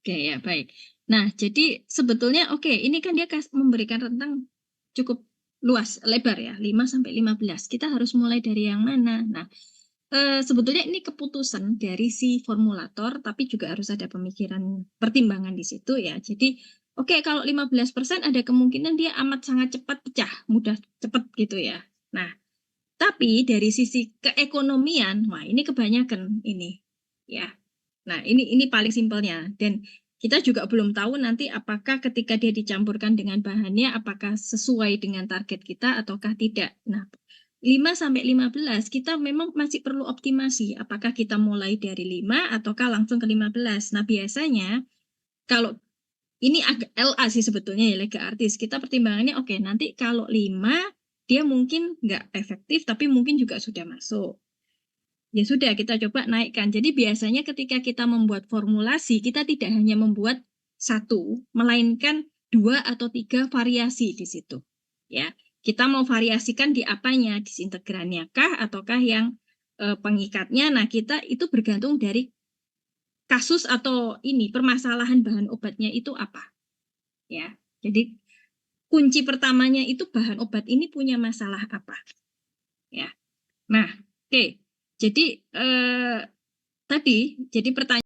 Oke ya, baik. Nah, jadi sebetulnya ini kan dia memberikan rentang cukup luas, lebar ya, 5 sampai 15. Kita harus mulai dari yang mana? Nah, sebetulnya ini keputusan dari si formulator, tapi juga harus ada pemikiran pertimbangan di situ ya. Jadi, kalau 15% ada kemungkinan dia amat sangat cepat pecah, mudah cepat gitu ya. Nah, tapi dari sisi keekonomian, wah ini kebanyakan ini ya. Nah, ini paling simpelnya, dan kita juga belum tahu nanti apakah ketika dia dicampurkan dengan bahannya apakah sesuai dengan target kita ataukah tidak. Nah, 5 sampai 15 kita memang masih perlu optimasi apakah kita mulai dari 5 ataukah langsung ke 15. Nah, biasanya kalau ini agak LA sih sebetulnya ya, lega artis. Kita pertimbangannya nanti kalau 5 dia mungkin nggak efektif tapi mungkin juga sudah masuk. Ya sudah, kita coba naikkan. Jadi biasanya ketika kita membuat formulasi, kita tidak hanya membuat 1, melainkan 2 atau 3 variasi di situ. Ya, kita mau variasikan di apanya, disintegrannya kah, ataukah yang pengikatnya. Nah, kita itu bergantung dari kasus atau permasalahan bahan obatnya itu apa. Ya, jadi kunci pertamanya itu bahan obat ini punya masalah apa. Ya, nah, oke. Jadi tadi, jadi pertanyaan